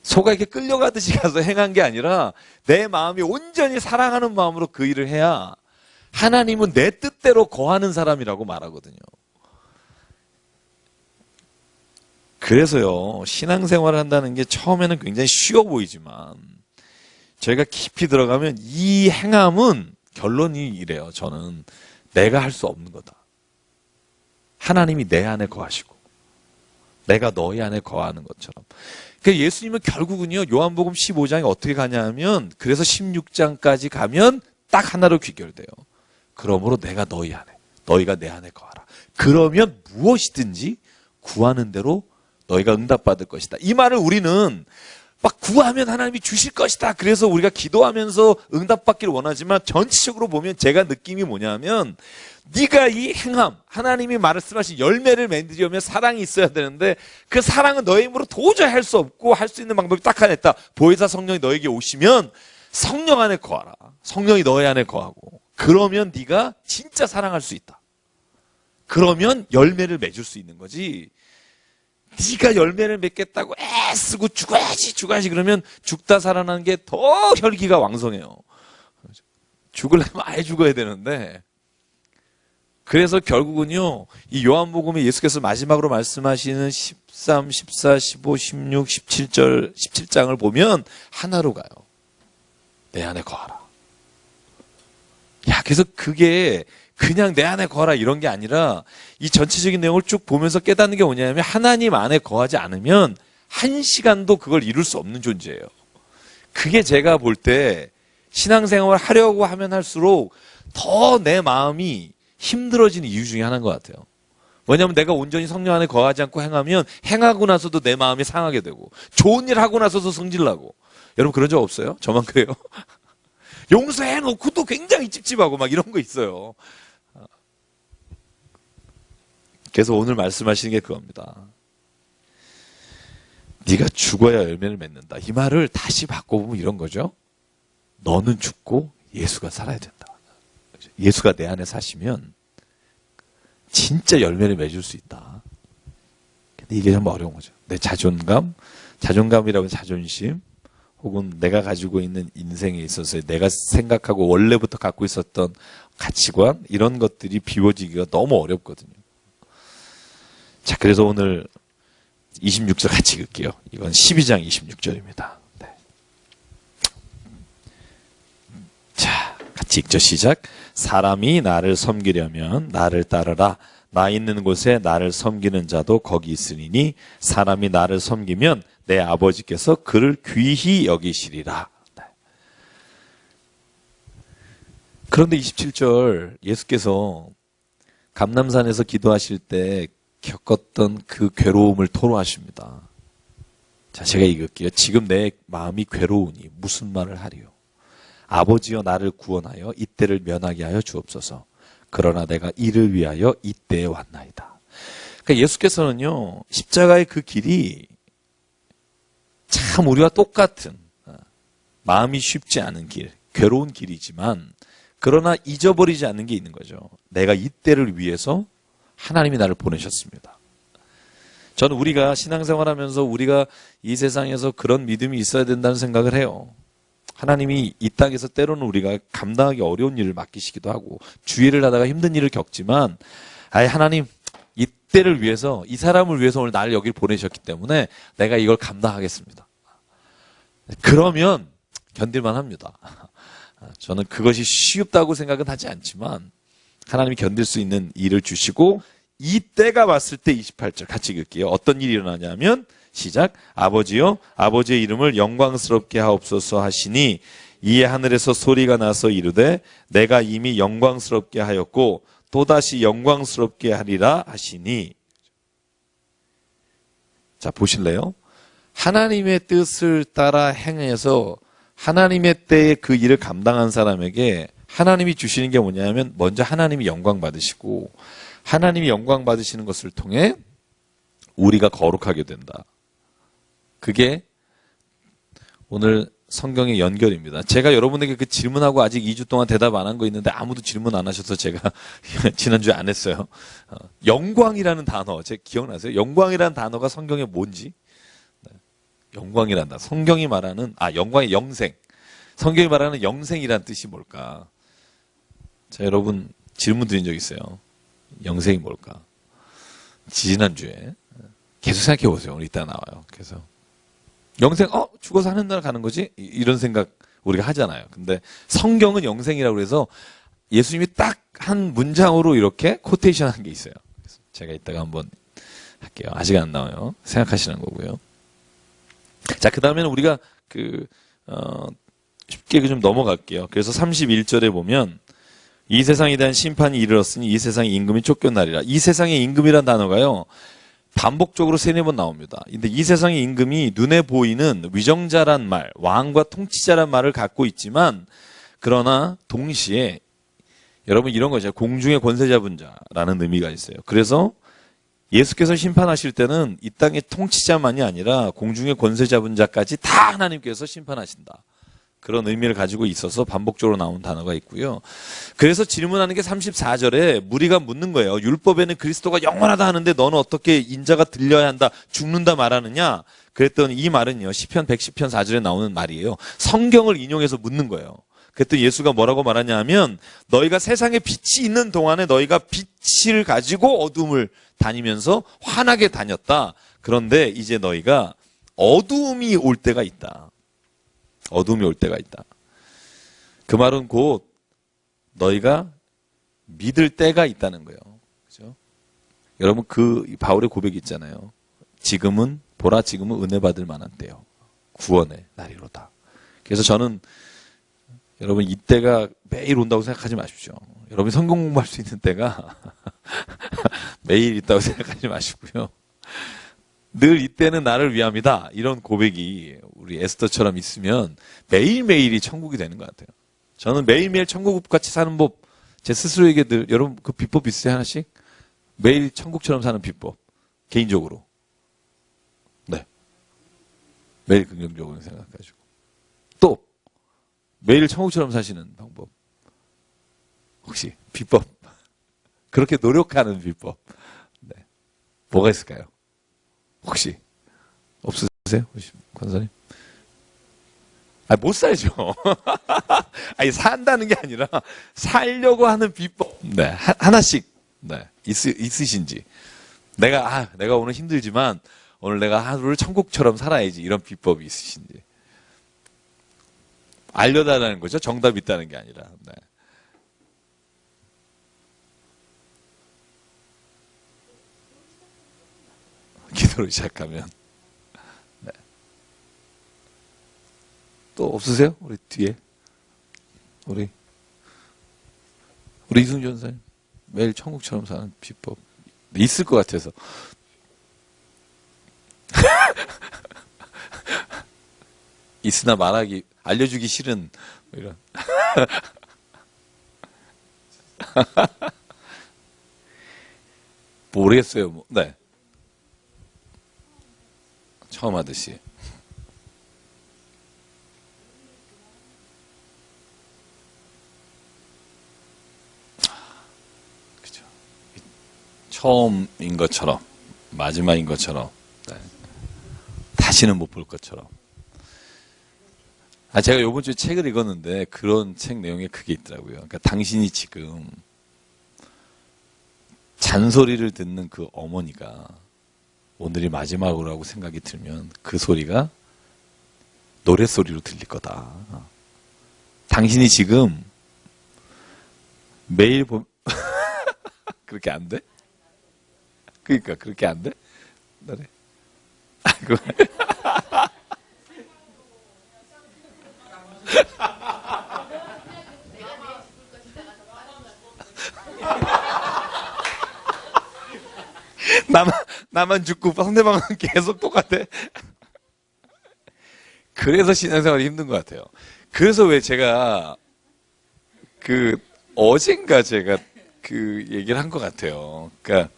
소가 이렇게 끌려가듯이 가서 행한 게 아니라 내 마음이 온전히 사랑하는 마음으로 그 일을 해야 하나님은 내 뜻대로 거하는 사람이라고 말하거든요. 그래서요, 신앙생활을 한다는 게 처음에는 굉장히 쉬워 보이지만 저희가 깊이 들어가면 이 행함은 결론이 이래요. 저는 내가 할 수 없는 거다. 하나님이 내 안에 거하시고 내가 너희 안에 거하는 것처럼. 그러니까 예수님은 결국은요, 요한복음 15장에 어떻게 가냐면 그래서 16장까지 가면 딱 하나로 귀결돼요. 그러므로 내가 너희 안에, 너희가 내 안에 거하라. 그러면 무엇이든지 구하는 대로 너희가 응답받을 것이다. 이 말을 우리는 막 구하면 하나님이 주실 것이다. 그래서 우리가 기도하면서 응답받기를 원하지만 전체적으로 보면 제가 느낌이 뭐냐면 네가 이 행함, 하나님이 말씀하신 열매를 맺으려면 사랑이 있어야 되는데 그 사랑은 너의 힘으로 도저히 할 수 없고 할 수 있는 방법이 딱 하나 있다. 보혜사 성령이 너에게 오시면 성령 안에 거하라. 성령이 너의 안에 거하고 그러면 네가 진짜 사랑할 수 있다. 그러면 열매를 맺을 수 있는 거지. 네가 열매를 맺겠다고 애쓰고 죽어야지 그러면 죽다 살아나는 게 더 혈기가 왕성해요. 죽으려면 아예 죽어야 되는데 그래서 결국은요 이 요한복음에 예수께서 마지막으로 말씀하시는 13, 14, 15, 16, 17절 17장을 보면 하나로 가요. 내 안에 거하라. 야, 그래서 그게 그냥 내 안에 거하라 이런 게 아니라 이 전체적인 내용을 쭉 보면서 깨닫는 게 뭐냐면 하나님 안에 거하지 않으면 한 시간도 그걸 이룰 수 없는 존재예요. 그게 제가 볼 때 신앙생활을 하려고 하면 할수록 더 내 마음이 힘들어지는 이유 중에 하나인 것 같아요. 왜냐하면 내가 온전히 성령 안에 거하지 않고 행하면 행하고 나서도 내 마음이 상하게 되고 좋은 일 하고 나서도 성질나고. 여러분 그런 적 없어요? 저만 그래요? 용서해놓고 또 굉장히 찝찝하고 막 이런 거 있어요. 그래서 오늘 말씀하시는 게 그겁니다. 네가 죽어야 열매를 맺는다. 이 말을 다시 바꿔보면 이런 거죠. 너는 죽고 예수가 살아야 된다. 예수가 내 안에 사시면 진짜 열매를 맺을 수 있다. 근데 이게 참 어려운 거죠. 내 자존감이라고 자존심, 혹은 내가 가지고 있는 인생에 있어서 내가 생각하고 원래부터 갖고 있었던 가치관, 이런 것들이 비워지기가 너무 어렵거든요. 자, 그래서 오늘 26절 같이 읽을게요. 이건 12장 26절입니다. 네. 자, 같이 읽죠. 시작. 사람이 나를 섬기려면 나를 따르라. 나 있는 곳에 나를 섬기는 자도 거기 있으리니 사람이 나를 섬기면 내 아버지께서 그를 귀히 여기시리라. 네. 그런데 27절 예수께서 감람산에서 기도하실 때 겪었던 그 괴로움을 토로하십니다. 자, 제가 읽을게요. 지금 내 마음이 괴로우니 무슨 말을 하리요. 아버지여 나를 구원하여 이때를 면하게 하여 주옵소서. 그러나 내가 이를 위하여 이때에 왔나이다. 그러니까 예수께서는요, 십자가의 그 길이 참 우리와 똑같은, 마음이 쉽지 않은 길, 괴로운 길이지만 그러나 잊어버리지 않는 게 있는 거죠. 내가 이때를 위해서 하나님이 나를 보내셨습니다. 저는 우리가 신앙생활하면서 우리가 이 세상에서 그런 믿음이 있어야 된다는 생각을 해요. 하나님이 이 땅에서 때로는 우리가 감당하기 어려운 일을 맡기시기도 하고 주의를 하다가 힘든 일을 겪지만 하나님 이때를 위해서 이 사람을 위해서 오늘 나를 여길 보내셨기 때문에 내가 이걸 감당하겠습니다. 그러면 견딜만 합니다. 저는 그것이 쉽다고 생각은 하지 않지만 하나님이 견딜 수 있는 일을 주시고 이 때가 왔을 때 28절 같이 읽을게요. 어떤 일이 일어나냐면 시작. 아버지여 아버지의 이름을 영광스럽게 하옵소서 하시니 이에 하늘에서 소리가 나서 이르되 내가 이미 영광스럽게 하였고 또다시 영광스럽게 하리라 하시니. 자, 보실래요? 하나님의 뜻을 따라 행해서 하나님의 때에 그 일을 감당한 사람에게 하나님이 주시는 게 뭐냐면 먼저 하나님이 영광 받으시고 하나님이 영광 받으시는 것을 통해 우리가 거룩하게 된다. 그게 오늘 성경의 연결입니다. 제가 여러분에게 그 질문하고 아직 2주 동안 대답 안 한 거 있는데 아무도 질문 안 하셔서 제가 지난주에 안 했어요. 영광이라는 단어, 제 기억나세요? 영광이라는 단어가 성경에 뭔지? 영광이란다. 성경이 말하는, 영광의 영생. 성경이 말하는 영생이란 뜻이 뭘까? 자, 여러분 질문 드린 적 있어요. 영생이 뭘까? 지난주에. 계속 생각해 보세요. 오늘 이따 나와요. 그래서 영생, 죽어서 하는 날 가는 거지? 이런 생각 우리가 하잖아요. 근데 성경은 영생이라고 해서 예수님이 딱 한 문장으로 이렇게 코테이션 한 게 있어요. 그래서 제가 이따가 한번 할게요. 아직 안 나와요. 생각하시는 거고요. 자, 그 다음에는 우리가 쉽게 좀 넘어갈게요. 그래서 31절에 보면 이 세상에 대한 심판이 이르렀으니 이 세상의 임금이 쫓겨나리라. 이 세상의 임금이란 단어가요. 반복적으로 3-4번 나옵니다. 근데 이 세상의 임금이 눈에 보이는 위정자란 말, 왕과 통치자란 말을 갖고 있지만 그러나 동시에 여러분 이런 거죠. 공중의 권세 잡은 자라는 의미가 있어요. 그래서 예수께서 심판하실 때는 이 땅의 통치자만이 아니라 공중의 권세 잡은 자까지 다 하나님께서 심판하신다. 그런 의미를 가지고 있어서 반복적으로 나온 단어가 있고요. 그래서 질문하는 게 34절에 무리가 묻는 거예요. 율법에는 그리스도가 영원하다 하는데 너는 어떻게 인자가 들려야 한다, 죽는다 말하느냐? 그랬더니 이 말은요. 시편 110편 4절에 나오는 말이에요. 성경을 인용해서 묻는 거예요. 그랬더니 예수가 뭐라고 말하냐 하면 너희가 세상에 빛이 있는 동안에 너희가 빛을 가지고 어둠을 다니면서 환하게 다녔다. 그런데 이제 너희가 어두움이 올 때가 있다. 어둠이 올 때가 있다. 그 말은 곧 너희가 믿을 때가 있다는 거예요. 그죠? 여러분 그 바울의 고백이 있잖아요. 지금은 보라 지금은 은혜 받을 만한 때요. 구원의 날이로다. 그래서 저는 여러분 이때가 매일 온다고 생각하지 마십시오. 여러분이 성경 공부할 수 있는 때가 매일 있다고 생각하지 마시고요. 늘 이때는 나를 위함이다. 이런 고백이 우리 에스더처럼 있으면 매일매일이 천국이 되는 것 같아요. 저는 매일매일 천국같이 사는 법, 제 스스로에게 늘, 여러분 그 비법 있으세요? 하나씩? 매일 천국처럼 사는 비법. 개인적으로. 네. 매일 긍정적으로 생각하시고. 또, 매일 천국처럼 사시는 방법. 혹시 비법. 그렇게 노력하는 비법. 네. 뭐가 있을까요? 혹시 없으세요? 혹시 권사님? 못 살죠. 아니, 산다는 게 아니라 살려고 하는 비법. 네. 하나씩 네. 있으신지. 내가 오늘 힘들지만 오늘 내가 하루를 천국처럼 살아야지. 이런 비법이 있으신지. 알려달라는 거죠. 정답이 있다는 게 아니라. 네. 기도를 시작하면. 네. 또 없으세요? 우리 뒤에. 우리 이승준 선생님. 매일 천국처럼 사는 비법. 있을 것 같아서. 있으나 말하기, 알려주기 싫은, 뭐 이런. 모르겠어요. 뭐. 네. 처음 하듯이. 그죠. 처음인 것처럼, 마지막인 것처럼, 네. 다시는 못 볼 것처럼. 제가 요번 주에 책을 읽었는데 그런 책 내용에 그게 있더라고요. 그러니까 당신이 지금 잔소리를 듣는 그 어머니가 오늘이 마지막으로라고 생각이 들면 그 소리가 노랫소리로 들릴 거다. 당신이 지금 매일 그렇게 안 돼? 그러니까 그렇게 안 돼? 노래. 아이고. 나만 죽고 상대방은 계속 똑같아. 그래서 신앙생활이 힘든 것 같아요. 그래서 왜 제가 어젠가 제가 그 얘기를 한 것 같아요. 그러니까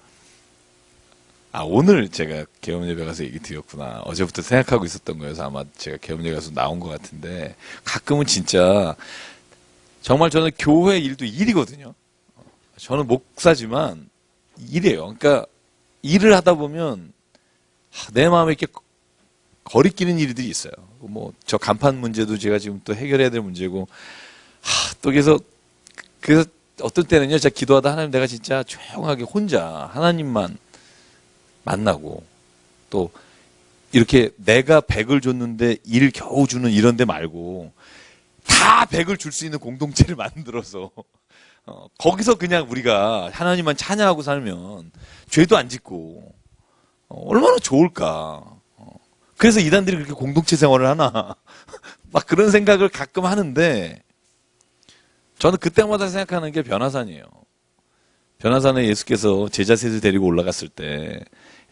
오늘 제가 개업예배 가서 얘기 드렸구나. 어제부터 생각하고 있었던 거여서 아마 제가 개업예배 가서 나온 것 같은데 가끔은 진짜 정말 저는 교회 일도 일이거든요. 저는 목사지만 일이에요. 그러니까 일을 하다 보면 내 마음에 이렇게 거리끼는 일들이 있어요. 뭐 저 간판 문제도 제가 지금 또 해결해야 될 문제고 또 그래서 어떤 때는요, 제가 기도하다 하나님 내가 진짜 조용하게 혼자 하나님만 만나고 또 이렇게 내가 100을 줬는데 1 겨우 주는 이런 데 말고 다 100을 줄 수 있는 공동체를 만들어서 거기서 그냥 우리가 하나님만 찬양하고 살면 죄도 안 짓고 얼마나 좋을까. 그래서 이단들이 그렇게 공동체 생활을 하나 막 그런 생각을 가끔 하는데 저는 그때마다 생각하는 게 변화산이에요. 변화산에 예수께서 제자 셋을 데리고 올라갔을 때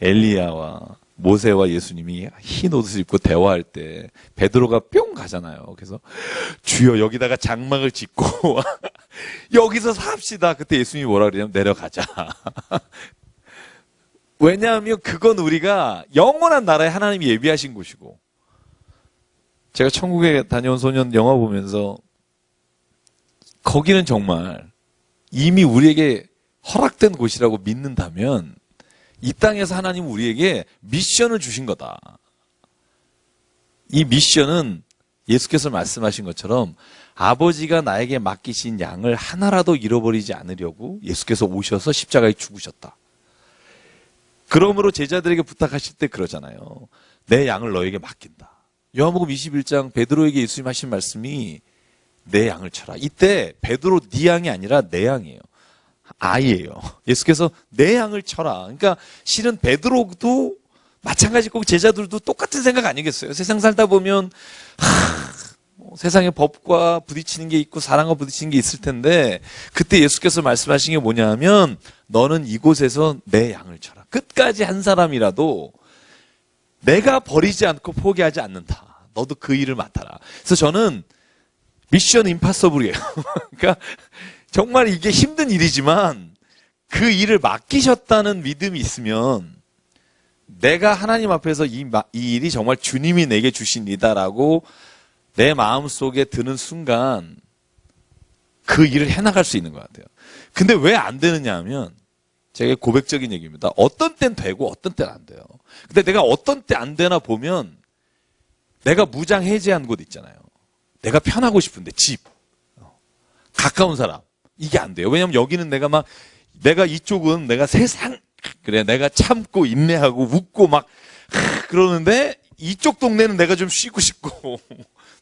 엘리야와 모세와 예수님이 흰 옷을 입고 대화할 때 베드로가 뿅 가잖아요. 그래서 주여 여기다가 장막을 짓고 여기서 삽시다. 그때 예수님이 뭐라 그러냐면 내려가자. 왜냐하면 그건 우리가 영원한 나라에 하나님이 예비하신 곳이고 제가 천국에 다녀온 소년 영화 보면서 거기는 정말 이미 우리에게 허락된 곳이라고 믿는다면 이 땅에서 하나님은 우리에게 미션을 주신 거다. 이 미션은 예수께서 말씀하신 것처럼 아버지가 나에게 맡기신 양을 하나라도 잃어버리지 않으려고 예수께서 오셔서 십자가에 죽으셨다. 그러므로 제자들에게 부탁하실 때 그러잖아요. 내 양을 너에게 맡긴다. 요한복음 21장 베드로에게 예수님 하신 말씀이 내 양을 쳐라. 이때 베드로 네 양이 아니라 내 양이에요. 아이예요. 예수께서 내 양을 쳐라. 그러니까 실은 베드로도 마찬가지고 제자들도 똑같은 생각 아니겠어요? 세상 살다 보면 세상의 법과 부딪히는 게 있고 사랑과 부딪히는 게 있을 텐데 그때 예수께서 말씀하신 게 뭐냐 하면 너는 이곳에서 내 양을 쳐라. 끝까지 한 사람이라도 내가 버리지 않고 포기하지 않는다. 너도 그 일을 맡아라. 그래서 저는 미션 임파서블이에요. 그러니까 정말 이게 힘든 일이지만 그 일을 맡기셨다는 믿음이 있으면 내가 하나님 앞에서 이 일이 정말 주님이 내게 주신 일이다라고 내 마음속에 드는 순간 그 일을 해나갈 수 있는 것 같아요. 근데 왜 안 되느냐 하면 제가 고백적인 얘기입니다. 어떤 땐 되고 어떤 땐 안 돼요. 근데 내가 어떤 때 안 되나 보면 내가 무장 해제한 곳 있잖아요. 내가 편하고 싶은데 집, 가까운 사람 이게 안 돼요. 왜냐면 여기는 내가 이쪽은 내가 세상 그래 내가 참고 인내하고 웃고 막 그러는데 이쪽 동네는 내가 좀 쉬고 싶고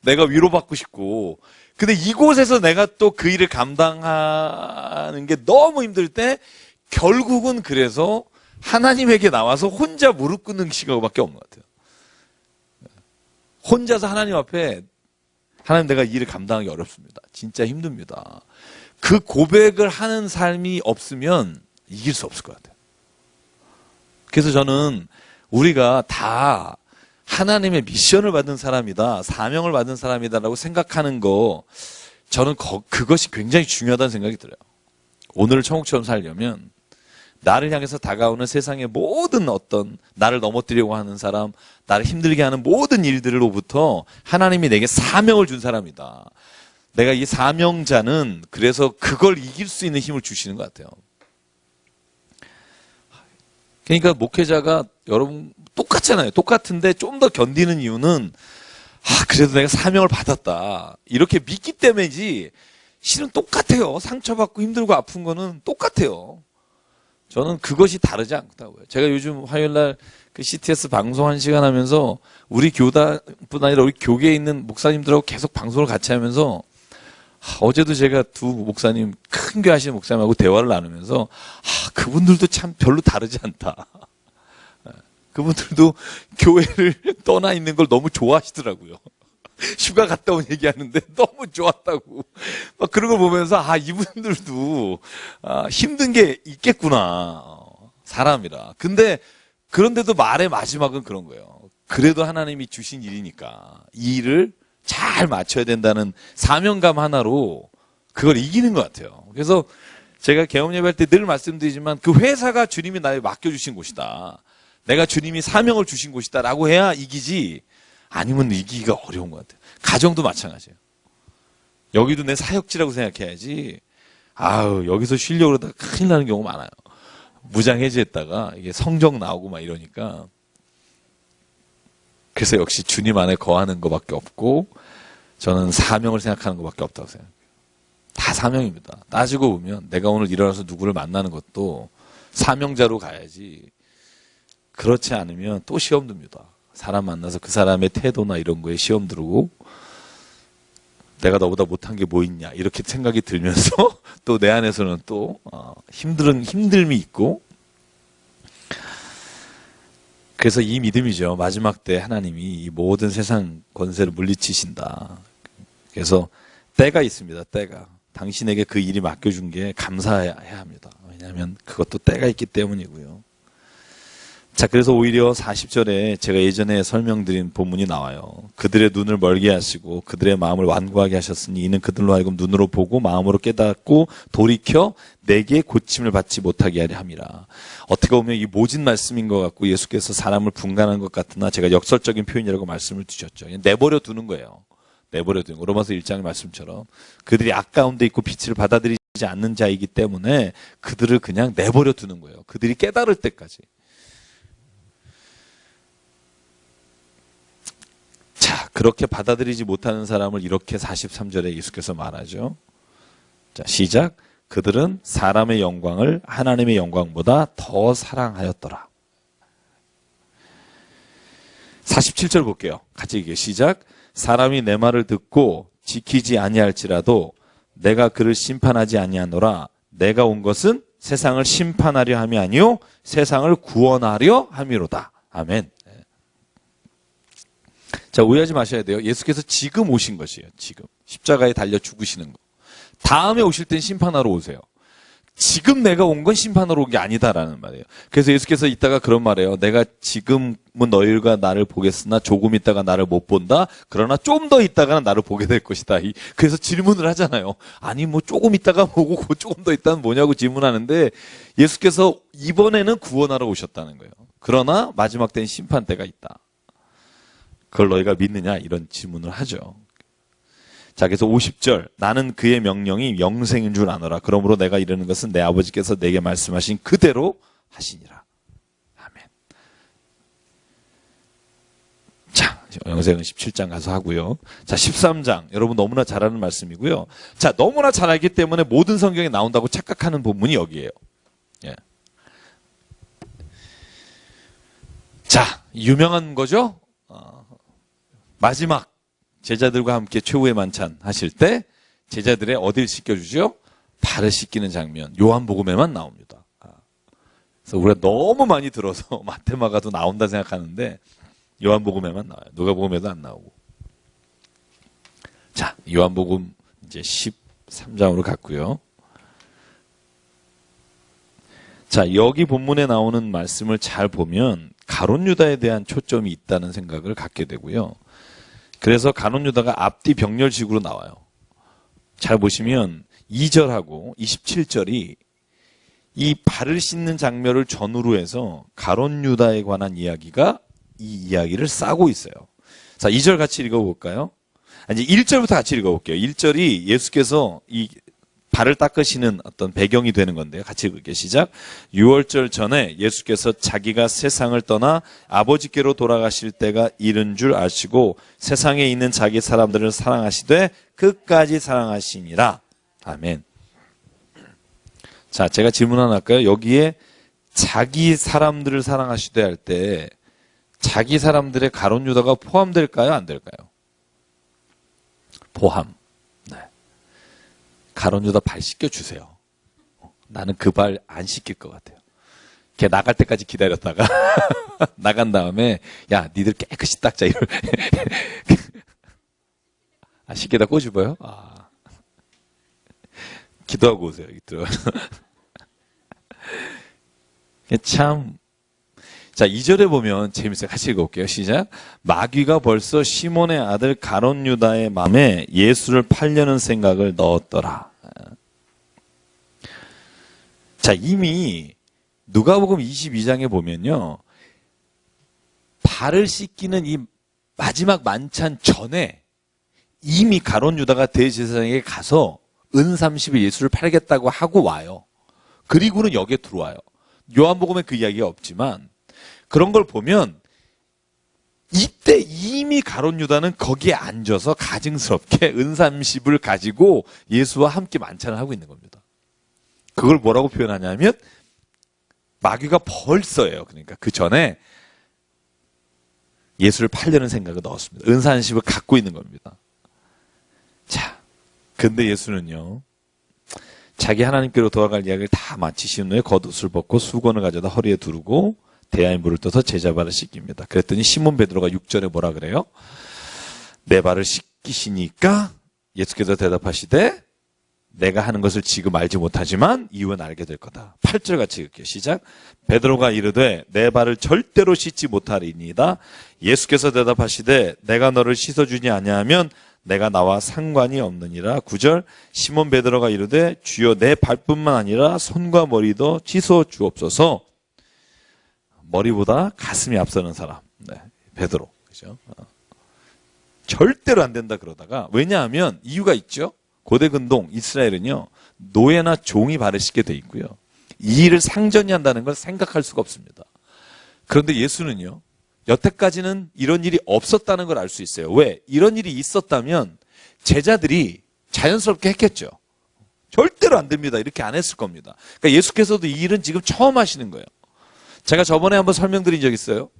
내가 위로받고 싶고 근데 이곳에서 내가 또 그 일을 감당하는 게 너무 힘들 때 결국은 그래서 하나님에게 나와서 혼자 무릎 꿇는 시간밖에 없는 것 같아요. 혼자서 하나님 앞에 하나님 내가 이 일을 감당하기 어렵습니다. 진짜 힘듭니다. 그 고백을 하는 삶이 없으면 이길 수 없을 것 같아요. 그래서 저는 우리가 다 하나님의 미션을 받은 사람이다, 사명을 받은 사람이다라고 생각하는 거 저는 그것이 굉장히 중요하다는 생각이 들어요. 오늘을 천국처럼 살려면 나를 향해서 다가오는 세상의 모든 어떤 나를 넘어뜨리려고 하는 사람, 나를 힘들게 하는 모든 일들로부터 하나님이 내게 사명을 준 사람이다. 내가 이 사명자는 그래서 그걸 이길 수 있는 힘을 주시는 것 같아요. 그러니까 목회자가 여러분 똑같잖아요. 똑같은데 좀 더 견디는 이유는 그래도 내가 사명을 받았다. 이렇게 믿기 때문이지 실은 똑같아요. 상처받고 힘들고 아픈 거는 똑같아요. 저는 그것이 다르지 않다고요. 제가 요즘 화요일날 그 CTS 방송 1시간 하면서 우리 교단뿐 아니라 우리 교계에 있는 목사님들하고 계속 방송을 같이 하면서 어제도 제가 두 목사님, 큰 교회 하시는 목사님하고 대화를 나누면서 그분들도 참 별로 다르지 않다. 그분들도 교회를 떠나 있는 걸 너무 좋아하시더라고요. 휴가 갔다 온 얘기하는데 너무 좋았다고. 막 그런 걸 보면서 이분들도 힘든 게 있겠구나. 사람이라. 근데 그런데도 말의 마지막은 그런 거예요. 그래도 하나님이 주신 일이니까 이 일을 잘 맞춰야 된다는 사명감 하나로 그걸 이기는 것 같아요. 그래서 제가 개업 예배할 때 늘 말씀드리지만 그 회사가 주님이 나에게 맡겨주신 곳이다. 내가 주님이 사명을 주신 곳이다 라고 해야 이기지 아니면 이기기가 어려운 것 같아요. 가정도 마찬가지예요. 여기도 내 사역지라고 생각해야지 여기서 쉬려고 그러다가 큰일 나는 경우 많아요. 무장해제했다가 이게 성적 나오고 막 이러니까 그래서 역시 주님 안에 거하는 것밖에 없고 저는 사명을 생각하는 것밖에 없다고 생각해요. 다 사명입니다. 따지고 보면 내가 오늘 일어나서 누구를 만나는 것도 사명자로 가야지 그렇지 않으면 또 시험 듭니다. 사람 만나서 그 사람의 태도나 이런 거에 시험 들고 내가 너보다 못한 게 뭐 있냐 이렇게 생각이 들면서 또 내 안에서는 또 힘듦이 있고 그래서 이 믿음이죠. 마지막 때 하나님이 이 모든 세상 권세를 물리치신다. 그래서 때가 있습니다. 때가. 당신에게 그 일이 맡겨준 게 감사해야 합니다. 왜냐하면 그것도 때가 있기 때문이고요. 자, 그래서 오히려 40절에 제가 예전에 설명드린 본문이 나와요. 그들의 눈을 멀게 하시고 그들의 마음을 완고하게 하셨으니 이는 그들로 하여금 눈으로 보고 마음으로 깨닫고 돌이켜 내게 고침을 받지 못하게 하려 함이라. 어떻게 보면 이 모진 말씀인 것 같고 예수께서 사람을 분간한 것 같으나 제가 역설적인 표현이라고 말씀을 주셨죠. 내버려 두는 거예요. 내버려 두는 거. 로마서 1장의 말씀처럼 그들이 악 가운데 있고 빛을 받아들이지 않는 자이기 때문에 그들을 그냥 내버려 두는 거예요. 그들이 깨달을 때까지. 자, 그렇게 받아들이지 못하는 사람을 이렇게 43절에 예수께서 말하죠. 자, 시작. 그들은 사람의 영광을 하나님의 영광보다 더 사랑하였더라. 47절 볼게요. 같이 읽게요. 시작. 사람이 내 말을 듣고 지키지 아니할지라도 내가 그를 심판하지 아니하노라. 내가 온 것은 세상을 심판하려 함이 아니요 세상을 구원하려 함이로다. 아멘. 자, 오해하지 마셔야 돼요. 예수께서 지금 오신 것이에요. 지금. 십자가에 달려 죽으시는 거. 다음에 오실 땐 심판하러 오세요. 지금 내가 온 건 심판하러 온 게 아니다라는 말이에요. 그래서 예수께서 이따가 그런 말이에요. 내가 지금은 너희가 나를 보겠으나 조금 있다가 나를 못 본다. 그러나 좀 더 있다가는 나를 보게 될 것이다. 그래서 질문을 하잖아요. 아니 뭐 조금 있다가 보고 조금 더 있다는 뭐냐고 질문하는데 예수께서 이번에는 구원하러 오셨다는 거예요. 그러나 마지막 때는 심판 때가 있다. 그걸 너희가 믿느냐? 이런 질문을 하죠. 자, 그래서 50절. 나는 그의 명령이 영생인 줄 아노라. 그러므로 내가 이르는 것은 내 아버지께서 내게 말씀하신 그대로 하시니라. 아멘. 자, 영생은 17장 가서 하고요. 자, 13장. 여러분 너무나 잘 아는 말씀이고요. 자, 너무나 잘 알기 때문에 모든 성경에 나온다고 착각하는 본문이 여기에요. 예. 자, 유명한 거죠? 마지막 제자들과 함께 최후의 만찬 하실 때 제자들의 어딜 씻겨주죠? 발을 씻기는 장면. 요한복음에만 나옵니다. 그래서 우리가 너무 많이 들어서 마테마가도 나온다 생각하는데 요한복음에만 나와요. 누가복음에도 안 나오고. 자, 요한복음 이제 13장으로 갔고요. 자, 여기 본문에 나오는 말씀을 잘 보면 가룟 유다에 대한 초점이 있다는 생각을 갖게 되고요. 그래서 가룟 유다가 앞뒤 병렬식으로 나와요. 잘 보시면 2절하고 27절이 이 발을 씻는 장면을 전후로 해서 가룟 유다에 관한 이야기가 이 이야기를 싸고 있어요. 자, 2절 같이 읽어볼까요? 이제 1절부터 같이 읽어볼게요. 1절이 예수께서 이 발을 닦으시는 어떤 배경이 되는 건데요. 같이 읽을게요. 시작. 6월절 전에 예수께서 자기가 세상을 떠나 아버지께로 돌아가실 때가 이른 줄 아시고 세상에 있는 자기 사람들을 사랑하시되 끝까지 사랑하시니라. 아멘. 자, 제가 질문 하나 할까요? 여기에 자기 사람들을 사랑하시되 할 때 자기 사람들의 가룟 유다가 포함될까요? 안 될까요? 포함. 네. 가룟 유다 발 씻겨주세요. 나는 그 발 안 씻길 것 같아요. 걔 나갈 때까지 기다렸다가 나간 다음에 야 니들 깨끗이 닦자 이럴 아 씻게다 꼬집어요? 아 기도하고 오세요. 참. 자, 2절에 보면 재밌어요. 같이 읽어볼게요. 시작. 마귀가 벌써 시몬의 아들 가룟 유다의 맘에 예수를 팔려는 생각을 넣었더라. 자, 이미 누가복음 22장에 보면요. 발을 씻기는 이 마지막 만찬 전에 이미 가룟 유다가 대제사장에게 가서 은 30일 예수를 팔겠다고 하고 와요. 그리고는 여기에 들어와요. 요한복음에 그 이야기가 없지만 그런 걸 보면 이때 이미 가룟 유다는 거기에 앉아서 가증스럽게 은 30을 가지고 예수와 함께 만찬을 하고 있는 겁니다. 그걸 뭐라고 표현하냐면 마귀가 벌써예요. 그러니까 그 전에 예수를 팔려는 생각을 넣었습니다. 은 30을 갖고 있는 겁니다. 자, 근데 예수는요. 자기 하나님께로 돌아갈 이야기를 다 마치신 후에 겉옷을 벗고 수건을 가져다 허리에 두르고 대야에 물을 떠서 제자 발을 씻깁니다. 그랬더니 시몬 베드로가 6절에 뭐라 그래요? 내 발을 씻기시니까 예수께서 대답하시되 내가 하는 것을 지금 알지 못하지만 이후엔 알게 될 거다. 8절 같이 읽게요. 시작. 베드로가 이르되 내 발을 절대로 씻지 못하리이다. 예수께서 대답하시되 내가 너를 씻어주지 아니하면 내가 나와 상관이 없느니라. 9절 시몬 베드로가 이르되 주여 내 발뿐만 아니라 손과 머리도 씻어 주옵소서. 머리보다 가슴이 앞서는 사람. 네, 베드로. 그죠? 절대로 안 된다 그러다가 왜냐하면 이유가 있죠. 고대 근동 이스라엘은요. 노예나 종이 발을 씻게 돼 있고요. 이 일을 상전이 한다는 걸 생각할 수가 없습니다. 그런데 예수는요. 여태까지는 이런 일이 없었다는 걸 알 수 있어요. 왜? 이런 일이 있었다면 제자들이 자연스럽게 했겠죠. 절대로 안 됩니다. 이렇게 안 했을 겁니다. 그러니까 예수께서도 이 일은 지금 처음 하시는 거예요. 제가 저번에 한번 설명드린 적 있어요.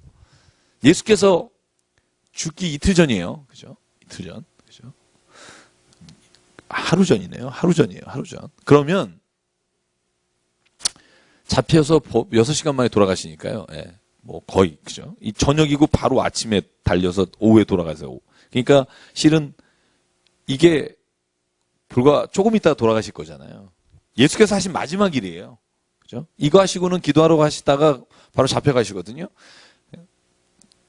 예수께서 죽기 이틀 전이에요. 그죠? 이틀 전. 그죠? 하루 전이네요. 하루 전이에요. 하루 전. 그러면 잡혀서 6시간 만에 돌아가시니까요. 예. 뭐 거의 그죠? 이 저녁이고 바로 아침에 달려서 오후에 돌아가세요. 그러니까 실은 이게 불과 조금 있다가 돌아가실 거잖아요. 예수께서 하신 마지막 일이에요. 그죠? 이거 하시고는 기도하러 가시다가 바로 잡혀가시거든요.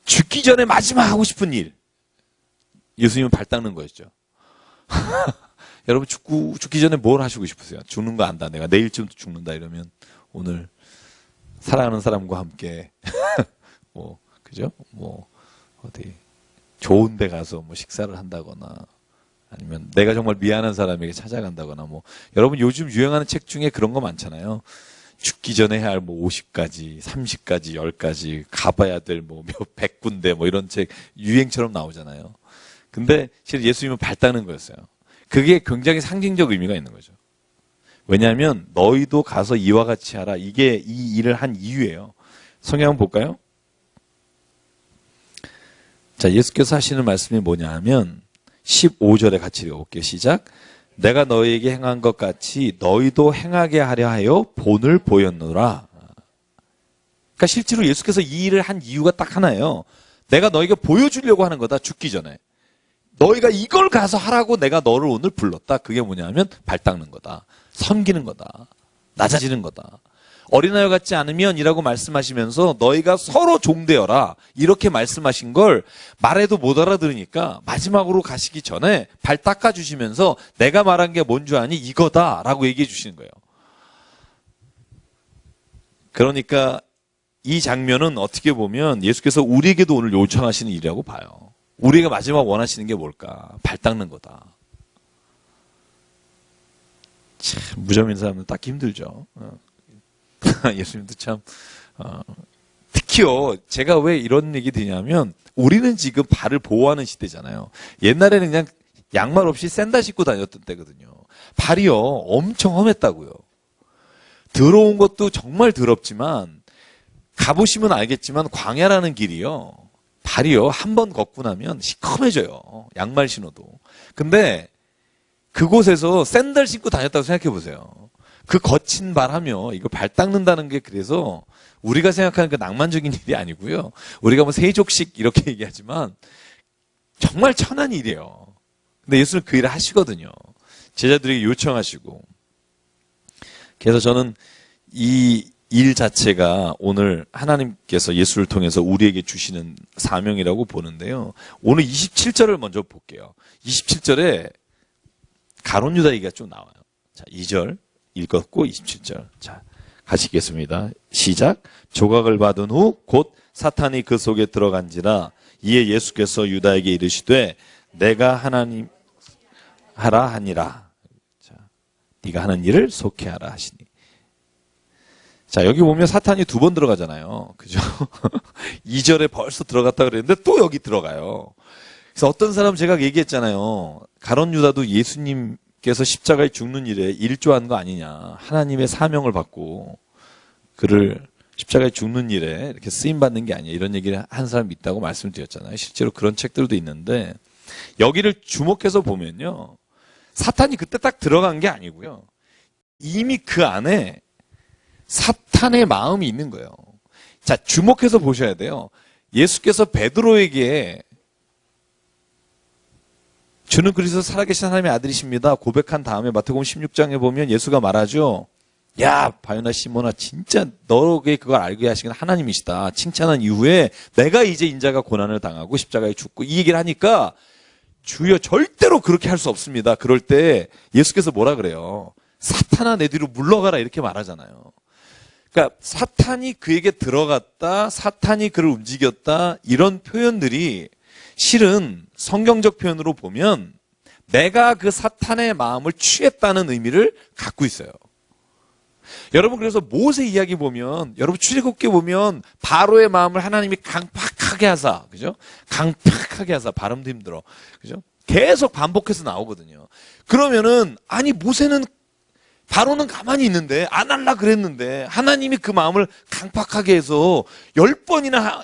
죽기 전에 마지막 하고 싶은 일. 예수님은 발 닦는 거였죠. 여러분 죽기 전에 뭘 하시고 싶으세요? 죽는 거 안다. 내가 내일쯤 죽는다 이러면 오늘 사랑하는 사람과 함께 뭐 그죠? 뭐 어디 좋은 데 가서 뭐 식사를 한다거나 아니면 내가 정말 미안한 사람에게 찾아간다거나 뭐 여러분 요즘 유행하는 책 중에 그런 거 많잖아요. 죽기 전에 해야 할 뭐 50가지, 30가지, 10가지 가봐야 될 뭐 몇 100군데 뭐 이런 책 유행처럼 나오잖아요. 근데 실은 예수님은 밟다는 거였어요. 그게 굉장히 상징적 의미가 있는 거죠. 왜냐하면 너희도 가서 이와 같이 하라. 이게 이 일을 한 이유예요. 성경 한번 볼까요? 자, 예수께서 하시는 말씀이 뭐냐 하면 15절에 같이 읽어볼게요. 시작. 내가 너희에게 행한 것 같이 너희도 행하게 하려 하여 본을 보였노라. 그러니까 실제로 예수께서 이 일을 한 이유가 딱 하나예요. 내가 너희에게 보여주려고 하는 거다. 죽기 전에. 너희가 이걸 가서 하라고 내가 너를 오늘 불렀다. 그게 뭐냐 하면 발 닦는 거다. 섬기는 거다. 낮아지는 거다. 어린아이 같지 않으면 이라고 말씀하시면서 너희가 서로 종되어라. 이렇게 말씀하신 걸 말해도 못 알아들으니까 마지막으로 가시기 전에 발 닦아주시면서 내가 말한 게 뭔 줄 아니? 이거다. 라고 얘기해 주시는 거예요. 그러니까 이 장면은 어떻게 보면 예수께서 우리에게도 오늘 요청하시는 일이라고 봐요. 우리가 마지막 원하시는 게 뭘까? 발 닦는 거다. 참, 무좀인 사람은 닦기 힘들죠. 예수님도 참, 특히요, 제가 왜 이런 얘기 드냐면, 우리는 지금 발을 보호하는 시대잖아요. 옛날에는 그냥 양말 없이 샌들 신고 다녔던 때거든요. 발이요, 엄청 험했다고요. 더러운 것도 정말 더럽지만, 가보시면 알겠지만, 광야라는 길이요, 발이요, 한 번 걷고 나면 시커매져요. 양말 신어도. 근데, 그곳에서 샌들 신고 다녔다고 생각해 보세요. 그 거친 발 하며 이거 발 닦는다는 게 그래서 우리가 생각하는 그 낭만적인 일이 아니고요. 우리가 뭐 세족식 이렇게 얘기하지만 정말 천한 일이에요. 근데 예수는 그 일을 하시거든요. 제자들에게 요청하시고. 그래서 저는 이 일 자체가 오늘 하나님께서 예수를 통해서 우리에게 주시는 사명이라고 보는데요. 오늘 27절을 먼저 볼게요. 27절에 가룟 유다 얘기가 좀 나와요. 자, 2절 읽었고 27절. 자, 같이 읽겠습니다. 시작. 조각을 받은 후 곧 사탄이 그 속에 들어간지라. 이에 예수께서 유다에게 이르시되 내가 하나님 하라 하니라. 자, 네가 하는 일을 속해하라 하시니. 자, 여기 보면 사탄이 두 번 들어가잖아요. 그죠? 2절에 벌써 들어갔다 그랬는데 또 여기 들어가요. 그래서 어떤 사람 제가 얘기했잖아요. 가룟 유다도 예수님께서 십자가에 죽는 일에 일조한 거 아니냐. 하나님의 사명을 받고 그를 십자가에 죽는 일에 이렇게 쓰임받는 게 아니냐. 이런 얘기를 한 사람이 있다고 말씀드렸잖아요. 실제로 그런 책들도 있는데 여기를 주목해서 보면요. 사탄이 그때 딱 들어간 게 아니고요. 이미 그 안에 사탄의 마음이 있는 거예요. 자, 주목해서 보셔야 돼요. 예수께서 베드로에게 주는 그리스도 살아계신 하나님의 아들이십니다. 고백한 다음에 마태복음 16장에 보면 예수가 말하죠. 야, 바요나 시몬아, 진짜 너에게 그걸 알게 하시는 하나님이시다. 칭찬한 이후에 내가 이제 인자가 고난을 당하고 십자가에 죽고 이 얘기를 하니까 주여 절대로 그렇게 할 수 없습니다. 그럴 때 예수께서 뭐라 그래요? 사탄아 내 뒤로 물러가라 이렇게 말하잖아요. 그러니까 사탄이 그에게 들어갔다, 사탄이 그를 움직였다 이런 표현들이 실은 성경적 표현으로 보면 내가 그 사탄의 마음을 취했다는 의미를 갖고 있어요. 여러분 그래서 모세 이야기 보면 여러분 출애굽기 보면 바로의 마음을 하나님이 강팍하게 하사, 그죠? 강팍하게 하사 발음도 힘들어, 그죠? 계속 반복해서 나오거든요. 그러면은 아니 모세는 바로는 가만히 있는데 안 할라 그랬는데 하나님이 그 마음을 강팍하게 해서 10번이나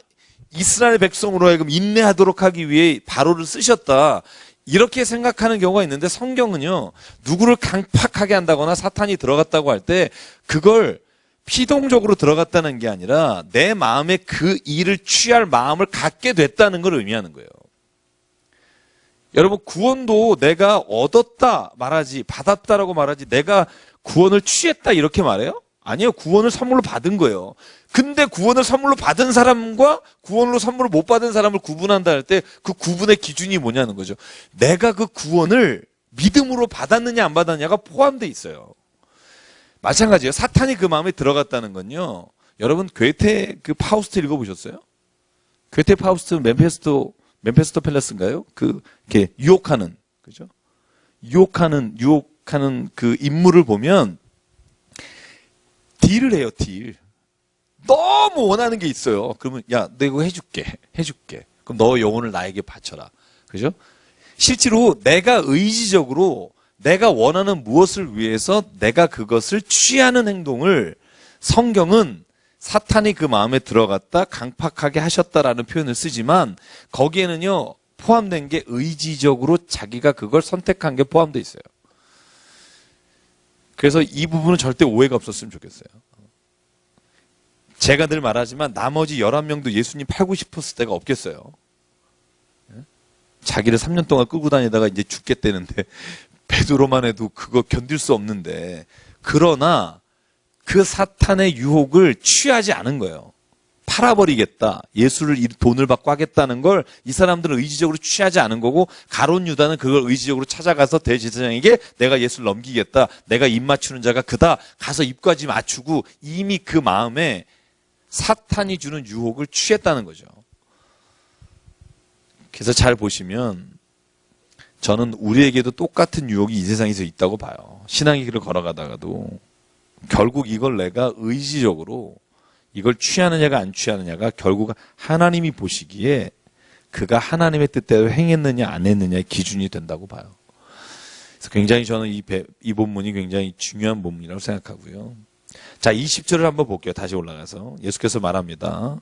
이스라엘 백성으로 하여금 인내하도록 하기 위해 바로를 쓰셨다. 이렇게 생각하는 경우가 있는데 성경은요. 누구를 강팍하게 한다거나 사탄이 들어갔다고 할 때 그걸 피동적으로 들어갔다는 게 아니라 내 마음에 그 일을 취할 마음을 갖게 됐다는 걸 의미하는 거예요. 여러분 구원도 내가 얻었다 말하지 받았다라고 말하지 내가 구원을 취했다 이렇게 말해요? 아니요. 구원을 선물로 받은 거예요. 근데 구원을 선물로 받은 사람과 구원으로 선물을 못 받은 사람을 구분한다 할 때 그 구분의 기준이 뭐냐는 거죠. 내가 그 구원을 믿음으로 받았느냐 안 받았느냐가 포함되어 있어요. 마찬가지예요. 사탄이 그 마음에 들어갔다는 건요. 여러분 괴테 그 파우스트 읽어보셨어요? 괴테 파우스트 맨페스토 팰러스인가요? 그 이렇게 유혹하는, 그죠? 유혹하는 그 인물을 보면 딜을 해요, 딜. 너무 원하는 게 있어요. 그러면 야, 내가 이거 해줄게. 그럼 너 영혼을 나에게 바쳐라. 그죠? 실제로 내가 의지적으로 내가 원하는 무엇을 위해서 내가 그것을 취하는 행동을 성경은 사탄이 그 마음에 들어갔다 강팍하게 하셨다라는 표현을 쓰지만 거기에는요 포함된 게 의지적으로 자기가 그걸 선택한 게 포함되어 있어요. 그래서 이 부분은 절대 오해가 없었으면 좋겠어요. 제가 늘 말하지만 나머지 11명도 예수님 팔고 싶었을 때가 없겠어요. 자기를 3년 동안 끌고 다니다가 이제 죽겠다는데 베드로만 해도 그거 견딜 수 없는데 그러나 그 사탄의 유혹을 취하지 않은 거예요. 팔아버리겠다. 예수를 돈을 받고 하겠다는 걸 이 사람들은 의지적으로 취하지 않은 거고 가룟 유다는 그걸 의지적으로 찾아가서 대제사장에게 내가 예수를 넘기겠다. 내가 입 맞추는 자가 그다. 가서 입까지 맞추고 이미 그 마음에 사탄이 주는 유혹을 취했다는 거죠. 그래서 잘 보시면 저는 우리에게도 똑같은 유혹이 이 세상에서 있다고 봐요. 신앙의 길을 걸어가다가도 결국 이걸 내가 의지적으로 이걸 취하느냐가 안 취하느냐가 결국 하나님이 보시기에 그가 하나님의 뜻대로 행했느냐 안 했느냐의 기준이 된다고 봐요. 그래서 굉장히 저는 이 본문이 굉장히 중요한 본문이라고 생각하고요. 자, 20절을 한번 볼게요. 다시 올라가서 예수께서 말합니다.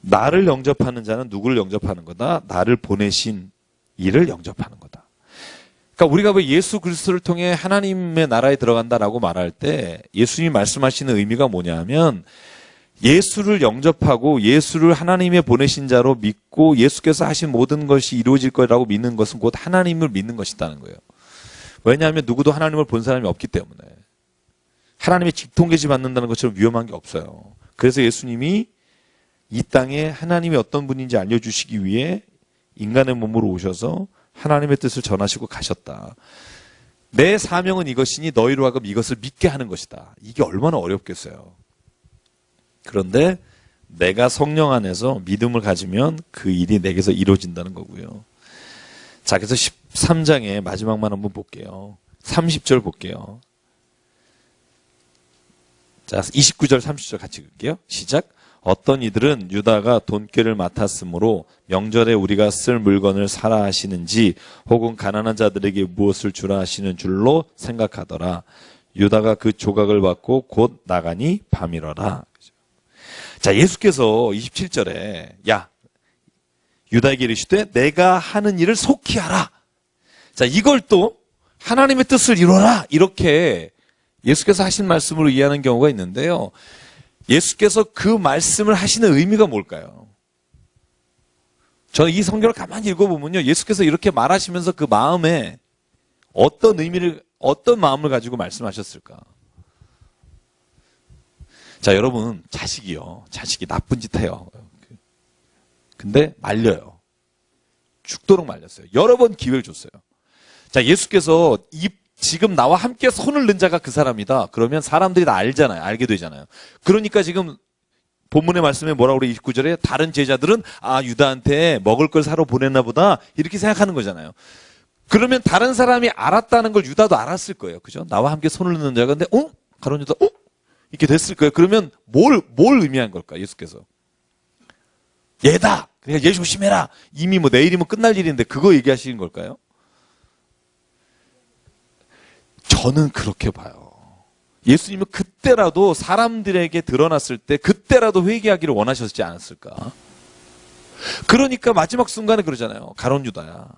나를 영접하는 자는 누구를 영접하는 거다? 나를 보내신 이를 영접하는 거다. 그러니까 우리가 왜 예수 그리스도를 통해 하나님의 나라에 들어간다라고 말할 때 예수님이 말씀하시는 의미가 뭐냐면 예수를 영접하고 예수를 하나님의 보내신 자로 믿고 예수께서 하신 모든 것이 이루어질 거라고 믿는 것은 곧 하나님을 믿는 것이라는 거예요. 왜냐하면 누구도 하나님을 본 사람이 없기 때문에 하나님의 직통계시 받는다는 것처럼 위험한 게 없어요. 그래서 예수님이 이 땅에 하나님이 어떤 분인지 알려주시기 위해 인간의 몸으로 오셔서 하나님의 뜻을 전하시고 가셨다. 내 사명은 이것이니 너희로 하여금 이것을 믿게 하는 것이다. 이게 얼마나 어렵겠어요. 그런데 내가 성령 안에서 믿음을 가지면 그 일이 내게서 이루어진다는 거고요. 자, 그래서 13장의 마지막만 한번 볼게요. 30절 볼게요. 자, 29절 30절 같이 읽을게요. 시작. 어떤 이들은 유다가 돈꾀를 맡았으므로 명절에 우리가 쓸 물건을 사라 하시는지 혹은 가난한 자들에게 무엇을 주라 하시는 줄로 생각하더라. 유다가 그 조각을 받고 곧 나가니 밤이러라. 자, 예수께서 27절에 야 유다에게 이르시되 내가 하는 일을 속히 하라. 자, 이걸 또 하나님의 뜻을 이루어라 이렇게 예수께서 하신 말씀으로 이해하는 경우가 있는데요. 예수께서 그 말씀을 하시는 의미가 뭘까요? 저는 이 성경을 가만히 읽어보면요. 예수께서 이렇게 말하시면서 그 마음에 어떤 마음을 가지고 말씀하셨을까? 자, 여러분, 자식이 나쁜 짓 해요. 근데 말려요. 죽도록 말렸어요. 여러 번 기회를 줬어요. 자, 예수께서 지금 나와 함께 손을 넣은 자가 그 사람이다. 그러면 사람들이 다 알게 되잖아요. 그러니까 지금 본문의 말씀에 뭐라고 그래? 29절에 다른 제자들은 유다한테 먹을 걸 사러 보냈나 보다 이렇게 생각하는 거잖아요. 그러면 다른 사람이 알았다는 걸 유다도 알았을 거예요. 그죠? 나와 함께 손을 넣는 자가 근데 가룟 유다 이렇게 됐을 거예요. 그러면 뭘 의미한 걸까? 예수께서 얘다. 그러니까 얘 조심해라. 이미 내일이면 끝날 일인데 그거 얘기하시는 걸까요? 저는 그렇게 봐요. 예수님은 그때라도 사람들에게 드러났을 때 그때라도 회개하기를 원하셨지 않았을까? 그러니까 마지막 순간에 그러잖아요. 가룟 유다야.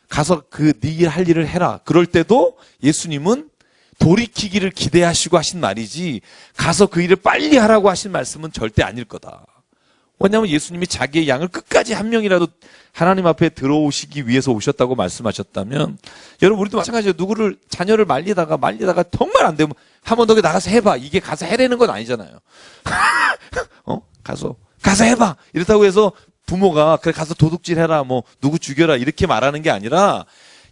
가서 네 할 일을 해라. 그럴 때도 예수님은 돌이키기를 기대하시고 하신 말이지 가서 그 일을 빨리 하라고 하신 말씀은 절대 아닐 거다. 왜냐하면 예수님이 자기의 양을 끝까지 한 명이라도 하나님 앞에 들어오시기 위해서 오셨다고 말씀하셨다면 여러분 우리도 마찬가지예요. 자녀를 말리다가 정말 안 되면 한 번 더 나가서 해봐. 이게 가서 해라는 건 아니잖아요. 가서 해봐. 이렇다고 해서 부모가 그래 가서 도둑질 해라 누구 죽여라 이렇게 말하는 게 아니라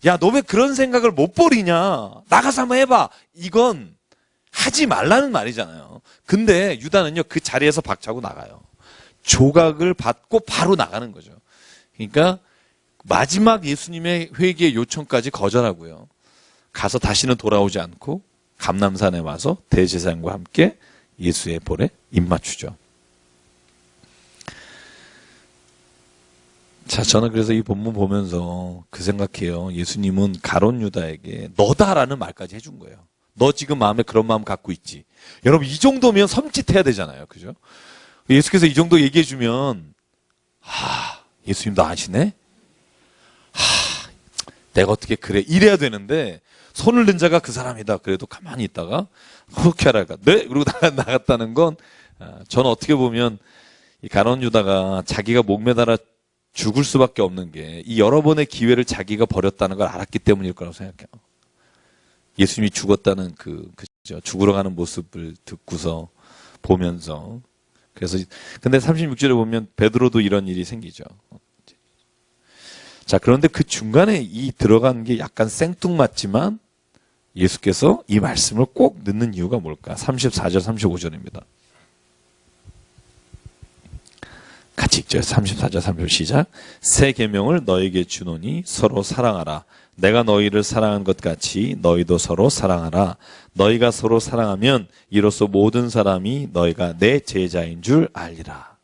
야, 너 왜 그런 생각을 못 버리냐. 나가서 한번 해봐. 이건 하지 말라는 말이잖아요. 근데 유다는요 그 자리에서 박차고 나가요. 조각을 받고 바로 나가는 거죠. 그러니까 마지막 예수님의 회개 요청까지 거절하고요. 가서 다시는 돌아오지 않고 감람산에 와서 대제사장과 함께 예수의 볼에 입맞추죠. 자, 저는 그래서 이 본문 보면서 그 생각해요. 예수님은 가룟 유다에게 너다라는 말까지 해준 거예요. 너 지금 마음에 그런 마음 갖고 있지. 여러분, 이 정도면 섬찟해야 되잖아요. 그죠? 예수께서 이 정도 얘기해주면, 예수님도 아시네? 내가 어떻게 그래? 이래야 되는데, 손을 든 자가 그 사람이다. 그래도 가만히 있다가, 그렇게 하라가. 네? 그러고 나갔다는 건, 저는 어떻게 보면, 이 가룟 유다가 자기가 목매달아 죽을 수밖에 없는 게, 이 여러 번의 기회를 자기가 버렸다는 걸 알았기 때문일 거라고 생각해요. 예수님이 죽었다는 그죠? 죽으러 가는 모습을 듣고서, 보면서. 그래서, 근데 36절에 보면 베드로도 이런 일이 생기죠. 자, 그런데 그 중간에 이 들어간 게 약간 생뚱맞지만 예수께서 이 말씀을 꼭 넣는 이유가 뭘까? 34절, 35절입니다. 같이 읽죠. 34절, 35절 시작. 새 계명을 너에게 주노니 서로 사랑하라. 내가 너희를 사랑한 것 같이 너희도 서로 사랑하라. 너희가 서로 사랑하면 이로써 모든 사람이 너희가 내 제자인 줄 알리라.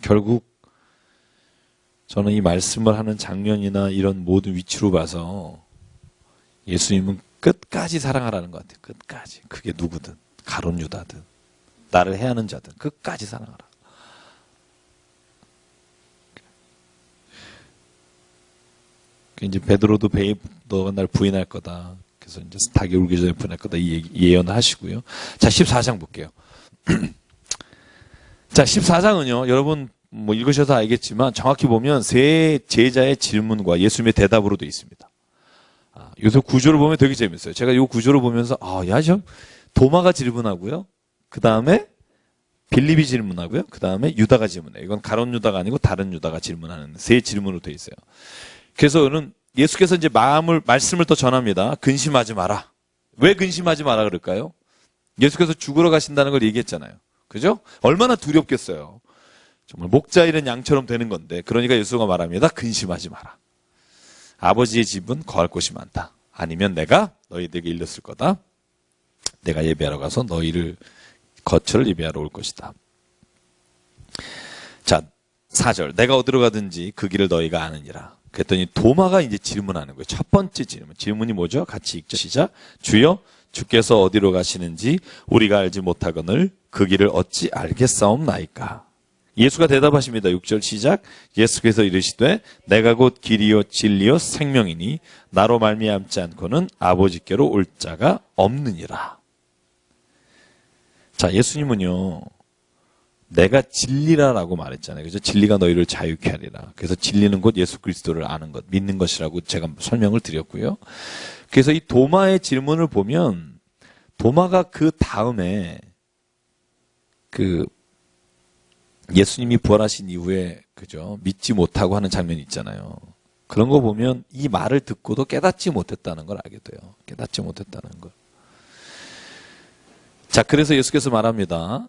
결국 저는 이 말씀을 하는 장면이나 이런 모든 위치로 봐서 예수님은 끝까지 사랑하라는 것 같아요. 끝까지. 그게 누구든, 가룟 유다든, 나를 해하는 자든 끝까지 사랑하라. 이제 베드로도 너가 날 부인할 거다. 그래서 이제 닭이 울기 전에 부인할 거다. 이 예언을 하시고요. 자, 14장 볼게요. 자, 14장은요, 여러분 뭐 읽으셔서 알겠지만 정확히 보면 세 제자의 질문과 예수님의 대답으로 되어 있습니다. 요새 구조를 보면 되게 재밌어요. 제가 이 구조를 보면서 도마가 질문하고요. 그 다음에 빌립이 질문하고요. 그 다음에 유다가 질문해요. 이건 가룟 유다가 아니고 다른 유다가 질문하는 세 질문으로 되어 있어요. 그래서 예수께서 이제 말씀을 또 전합니다. 근심하지 마라. 왜 근심하지 마라 그럴까요? 예수께서 죽으러 가신다는 걸 얘기했잖아요. 그죠? 얼마나 두렵겠어요. 정말 목자 잃은 양처럼 되는 건데, 그러니까 예수가 말합니다. 근심하지 마라. 아버지의 집은 거할 곳이 많다. 아니면 내가 너희들에게 일렀을 거다. 내가 예배하러 가서 너희를 거처를 예배하러 올 것이다. 자, 4절. 내가 어디로 가든지 그 길을 너희가 아느니라. 그랬더니 도마가 이제 질문하는 거예요. 첫 번째 질문. 질문이 뭐죠? 같이 읽죠. 시작. 주여, 주께서 어디로 가시는지 우리가 알지 못하거늘 그 길을 어찌 알겠사옵나이까. 예수가 대답하십니다. 6절 시작. 예수께서 이르시되 내가 곧 길이요 진리요 생명이니 나로 말미암지 않고는 아버지께로 올 자가 없느니라. 자, 예수님은요, 내가 진리라라고 말했잖아요. 그래서 진리가 너희를 자유케 하리라. 그래서 진리는 곧 예수 그리스도를 아는 것, 믿는 것이라고 제가 설명을 드렸고요. 그래서 이 도마의 질문을 보면 도마가 그 다음에 예수님이 부활하신 이후에 그죠? 믿지 못하고 하는 장면이 있잖아요. 그런 거 보면 이 말을 듣고도 깨닫지 못했다는 걸 알게 돼요. 깨닫지 못했다는 걸. 자, 그래서 예수께서 말합니다.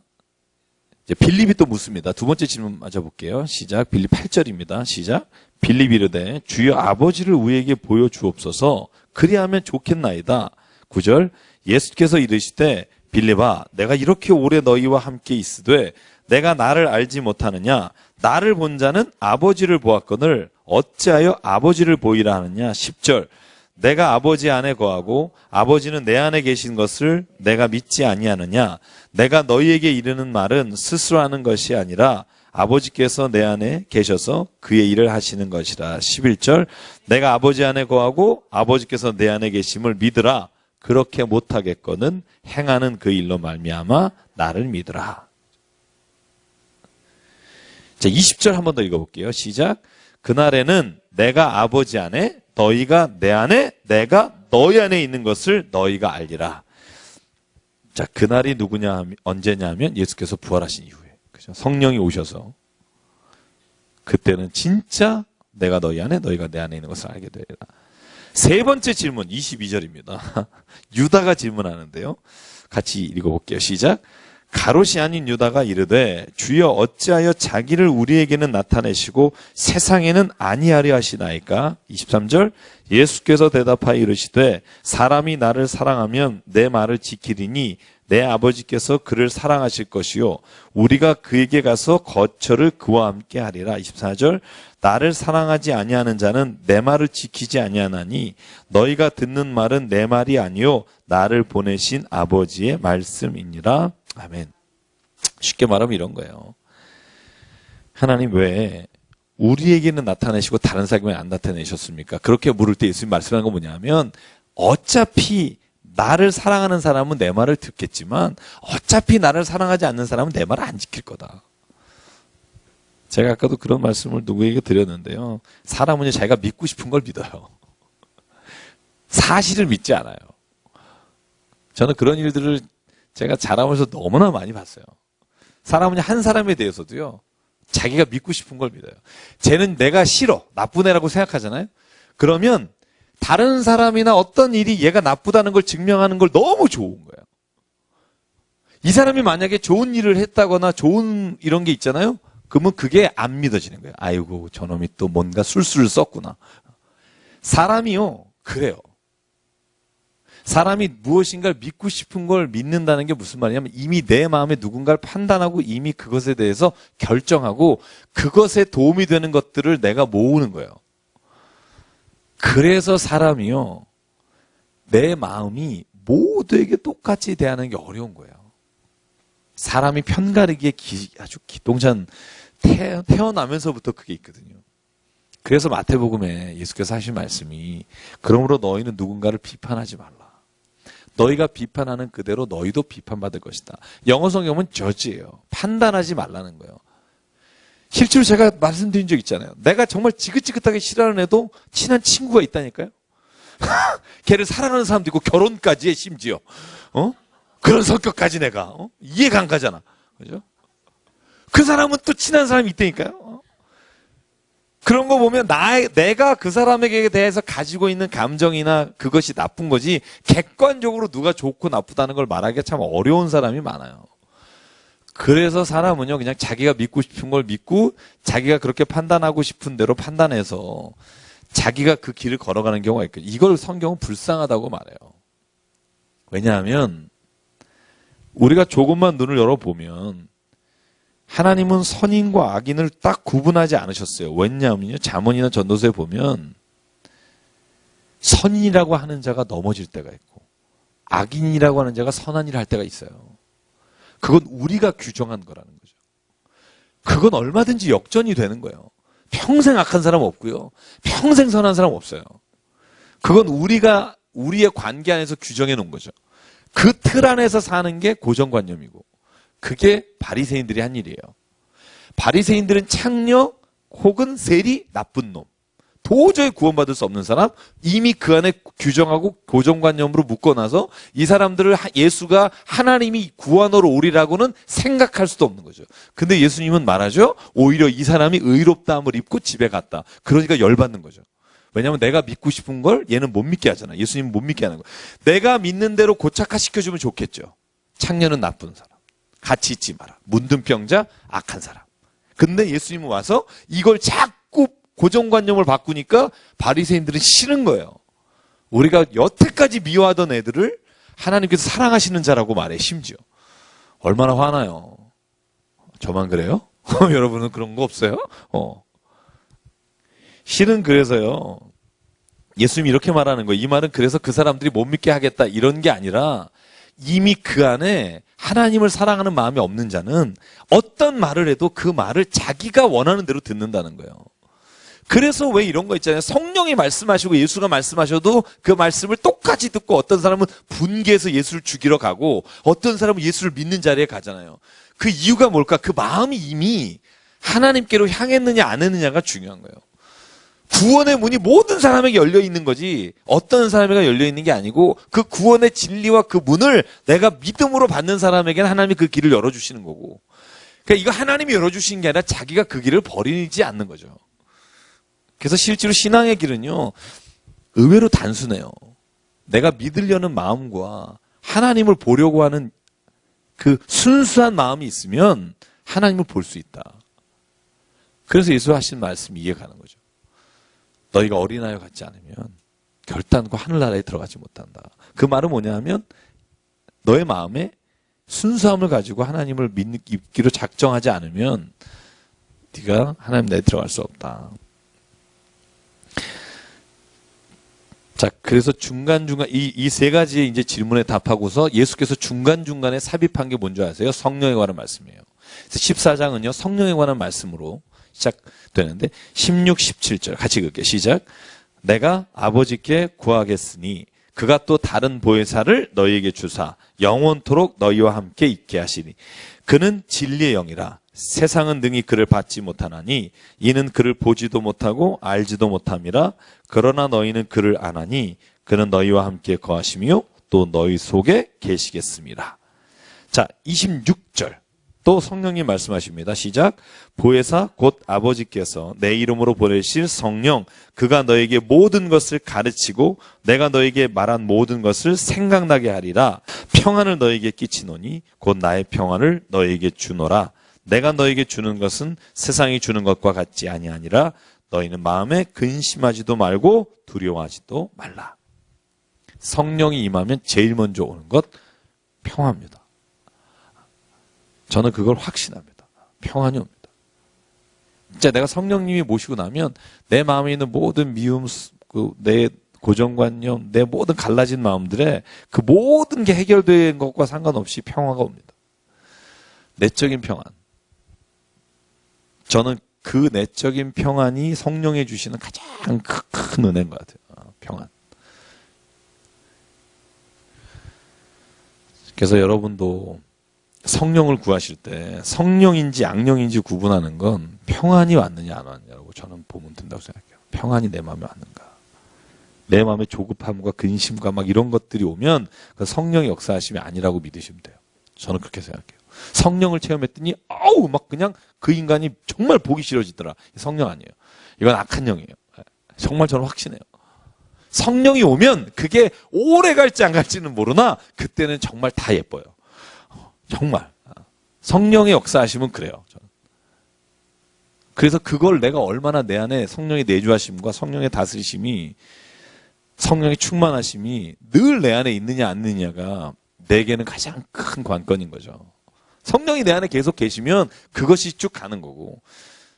이제 빌립이 또 묻습니다. 두 번째 질문 맞아 볼게요. 시작. 빌립 8절입니다. 시작. 빌립이 이르되 주여 아버지를 우리에게 보여 주옵소서. 그리하면 좋겠나이다. 9절. 예수께서 이르시되 빌립아 내가 이렇게 오래 너희와 함께 있으되 내가 나를 알지 못하느냐? 나를 본 자는 아버지를 보았거늘 어찌하여 아버지를 보이라 하느냐? 10절. 내가 아버지 안에 거하고 아버지는 내 안에 계신 것을 내가 믿지 아니하느냐? 내가 너희에게 이르는 말은 스스로 하는 것이 아니라 아버지께서 내 안에 계셔서 그의 일을 하시는 것이라. 11절. 내가 아버지 안에 거하고 아버지께서 내 안에 계심을 믿으라. 그렇게 못하겠거든 행하는 그 일로 말미암아 나를 믿으라. 자, 20절 한 번 더 읽어볼게요. 시작. 그날에는 내가 아버지 안에 너희가 내 안에 내가 너희 안에 있는 것을 너희가 알리라. 자, 그날이 누구냐 언제냐 하면 예수께서 부활하신 이후에 그죠? 성령이 오셔서 그때는 진짜 내가 너희 안에 너희가 내 안에 있는 것을 알게 되리라. 세 번째 질문 22절입니다. 유다가 질문하는데요. 같이 읽어볼게요. 시작. 가롯이 아닌 유다가 이르되 주여 어찌하여 자기를 우리에게는 나타내시고 세상에는 아니하려 하시나이까. 23절 예수께서 대답하여 이르시되 사람이 나를 사랑하면 내 말을 지키리니 내 아버지께서 그를 사랑하실 것이요 우리가 그에게 가서 거처를 그와 함께 하리라. 24절 나를 사랑하지 아니하는 자는 내 말을 지키지 아니하나니 너희가 듣는 말은 내 말이 아니요 나를 보내신 아버지의 말씀이니라. 아멘. 쉽게 말하면 이런 거예요. 하나님 왜 우리에게는 나타내시고 다른 사람에게 안 나타내셨습니까? 그렇게 물을 때 예수님 말씀하는 건 뭐냐면 어차피 나를 사랑하는 사람은 내 말을 듣겠지만 어차피 나를 사랑하지 않는 사람은 내 말을 안 지킬 거다. 제가 아까도 그런 말씀을 누구에게 드렸는데요. 사람은 자기가 믿고 싶은 걸 믿어요. 사실을 믿지 않아요. 저는 그런 일들을 제가 자라면서 너무나 많이 봤어요. 사람은 한 사람에 대해서도요. 자기가 믿고 싶은 걸 믿어요. 쟤는 내가 싫어. 나쁜 애라고 생각하잖아요. 그러면 다른 사람이나 어떤 일이 얘가 나쁘다는 걸 증명하는 걸 너무 좋은 거예요. 이 사람이 만약에 좋은 일을 했다거나 좋은 이런 게 있잖아요. 그러면 그게 안 믿어지는 거예요. 아이고 저놈이 또 뭔가 술수를 썼구나. 사람이요. 그래요. 사람이 무엇인가를 믿고 싶은 걸 믿는다는 게 무슨 말이냐면 이미 내 마음에 누군가를 판단하고 이미 그것에 대해서 결정하고 그것에 도움이 되는 것들을 내가 모으는 거예요. 그래서 사람이요. 내 마음이 모두에게 똑같이 대하는 게 어려운 거예요. 사람이 편가르기에 아주 기똥찬 태어나면서부터 그게 있거든요. 그래서 마태복음에 예수께서 하신 말씀이 그러므로 너희는 누군가를 비판하지 말라. 너희가 비판하는 그대로 너희도 비판받을 것이다. 영어 성경은 저지예요. 판단하지 말라는 거예요. 실제로 제가 말씀드린 적 있잖아요. 내가 정말 지긋지긋하게 싫어하는 애도 친한 친구가 있다니까요. 걔를 사랑하는 사람도 있고 결혼까지 해 심지어. 그런 성격까지 내가 이해가 안 가잖아. 그죠? 그 사람은 또 친한 사람이 있다니까요. 그런 거 보면 내가 그 사람에게 대해서 가지고 있는 감정이나 그것이 나쁜 거지 객관적으로 누가 좋고 나쁘다는 걸 말하기가 참 어려운 사람이 많아요. 그래서 사람은요 그냥 자기가 믿고 싶은 걸 믿고 자기가 그렇게 판단하고 싶은 대로 판단해서 자기가 그 길을 걸어가는 경우가 있거든요. 이걸 성경은 불쌍하다고 말해요. 왜냐하면 우리가 조금만 눈을 열어보면 하나님은 선인과 악인을 딱 구분하지 않으셨어요. 왜냐하면요. 잠언이나 전도서에 보면 선인이라고 하는 자가 넘어질 때가 있고 악인이라고 하는 자가 선한 일을 할 때가 있어요. 그건 우리가 규정한 거라는 거죠. 그건 얼마든지 역전이 되는 거예요. 평생 악한 사람 없고요. 평생 선한 사람 없어요. 그건 우리가 우리의 관계 안에서 규정해 놓은 거죠. 그 틀 안에서 사는 게 고정관념이고 그게 바리새인들이 한 일이에요. 바리새인들은 창녀 혹은 세리 나쁜 놈. 도저히 구원받을 수 없는 사람, 이미 그 안에 규정하고 고정관념으로 묶어놔서 이 사람들을 예수가 하나님이 구원하러 오리라고는 생각할 수도 없는 거죠. 근데 예수님은 말하죠. 오히려 이 사람이 의롭다함을 입고 집에 갔다. 그러니까 열받는 거죠. 왜냐하면 내가 믿고 싶은 걸 얘는 못 믿게 하잖아. 예수님은 못 믿게 하는 거예요. 내가 믿는 대로 고착화시켜주면 좋겠죠. 창녀는 나쁜 사람. 같이 있지 마라. 문둥병자, 악한 사람. 근데 예수님은 와서 이걸 자꾸 고정관념을 바꾸니까 바리새인들은 싫은 거예요. 우리가 여태까지 미워하던 애들을 하나님께서 사랑하시는 자라고 말해 심지어. 얼마나 화나요. 저만 그래요? 여러분은 그런 거 없어요? 실은 그래서요. 예수님이 이렇게 말하는 거예요. 이 말은 그래서 그 사람들이 못 믿게 하겠다 이런 게 아니라 이미 그 안에 하나님을 사랑하는 마음이 없는 자는 어떤 말을 해도 그 말을 자기가 원하는 대로 듣는다는 거예요. 그래서 왜 이런 거 있잖아요. 성령이 말씀하시고 예수가 말씀하셔도 그 말씀을 똑같이 듣고 어떤 사람은 분개해서 예수를 죽이러 가고 어떤 사람은 예수를 믿는 자리에 가잖아요. 그 이유가 뭘까? 그 마음이 이미 하나님께로 향했느냐 안 했느냐가 중요한 거예요. 구원의 문이 모든 사람에게 열려 있는 거지 어떤 사람에게 열려 있는 게 아니고 그 구원의 진리와 그 문을 내가 믿음으로 받는 사람에게는 하나님이 그 길을 열어주시는 거고 그러니까 이거 하나님이 열어주시는 게 아니라 자기가 그 길을 버리지 않는 거죠. 그래서 실제로 신앙의 길은요 의외로 단순해요. 내가 믿으려는 마음과 하나님을 보려고 하는 그 순수한 마음이 있으면 하나님을 볼 수 있다. 그래서 예수 하신 말씀이 이해가는 거죠. 너희가 어린아이와 같지 않으면 결단코 하늘나라에 들어가지 못한다. 그 말은 뭐냐 하면 너의 마음에 순수함을 가지고 하나님을 믿기로 작정하지 않으면 네가 하나님 나라에 들어갈 수 없다. 자, 그래서 중간중간 이 세 가지의 이제 질문에 답하고서 예수께서 중간중간에 삽입한 게 뭔지 아세요? 성령에 관한 말씀이에요. 그래서 14장은요, 성령에 관한 말씀으로 시작되는데 16, 17절 같이 읽을게요. 시작. 내가 아버지께 구하겠으니 그가 또 다른 보혜사를 너희에게 주사 영원토록 너희와 함께 있게 하시니 그는 진리의 영이라 세상은 능히 그를 받지 못하나니 이는 그를 보지도 못하고 알지도 못함이라 그러나 너희는 그를 아나니 그는 너희와 함께 거하시며 또 너희 속에 계시겠습니다. 자, 26절 또 성령님 말씀하십니다. 시작. 보혜사 곧 아버지께서 내 이름으로 보내실 성령 그가 너에게 모든 것을 가르치고 내가 너에게 말한 모든 것을 생각나게 하리라. 평안을 너에게 끼치노니 곧 나의 평안을 너에게 주노라. 내가 너에게 주는 것은 세상이 주는 것과 같지 아니하니라. 너희는 마음에 근심하지도 말고 두려워하지도 말라. 성령이 임하면 제일 먼저 오는 것 평화입니다. 저는 그걸 확신합니다. 평안이 옵니다. 진짜 내가 성령님이 모시고 나면 내 마음에 있는 모든 미움, 내 고정관념, 내 모든 갈라진 마음들에 그 모든 게 해결된 것과 상관없이 평화가 옵니다. 내적인 평안. 저는 그 내적인 평안이 성령이 주시는 가장 큰 은혜인 것 같아요. 평안. 그래서 여러분도 성령을 구하실 때 성령인지 악령인지 구분하는 건 평안이 왔느냐 안 왔느냐고 저는 보면 된다고 생각해요. 평안이 내 마음에 왔는가. 내 마음에 조급함과 근심과 막 이런 것들이 오면 그 성령의 역사하심이 아니라고 믿으시면 돼요. 저는 그렇게 생각해요. 성령을 체험했더니 아우 막 그냥 그 인간이 정말 보기 싫어지더라. 성령 아니에요. 이건 악한 영이에요. 정말 저는 확신해요. 성령이 오면 그게 오래 갈지 안 갈지는 모르나 그때는 정말 다 예뻐요. 정말 성령의 역사하심은 그래요. 저는. 그래서 그걸 내가 얼마나 내 안에 성령의 내주하심과 성령의 다스리심이 성령의 충만하심이 늘 내 안에 있느냐 안 있느냐가 내게는 가장 큰 관건인 거죠. 성령이 내 안에 계속 계시면 그것이 쭉 가는 거고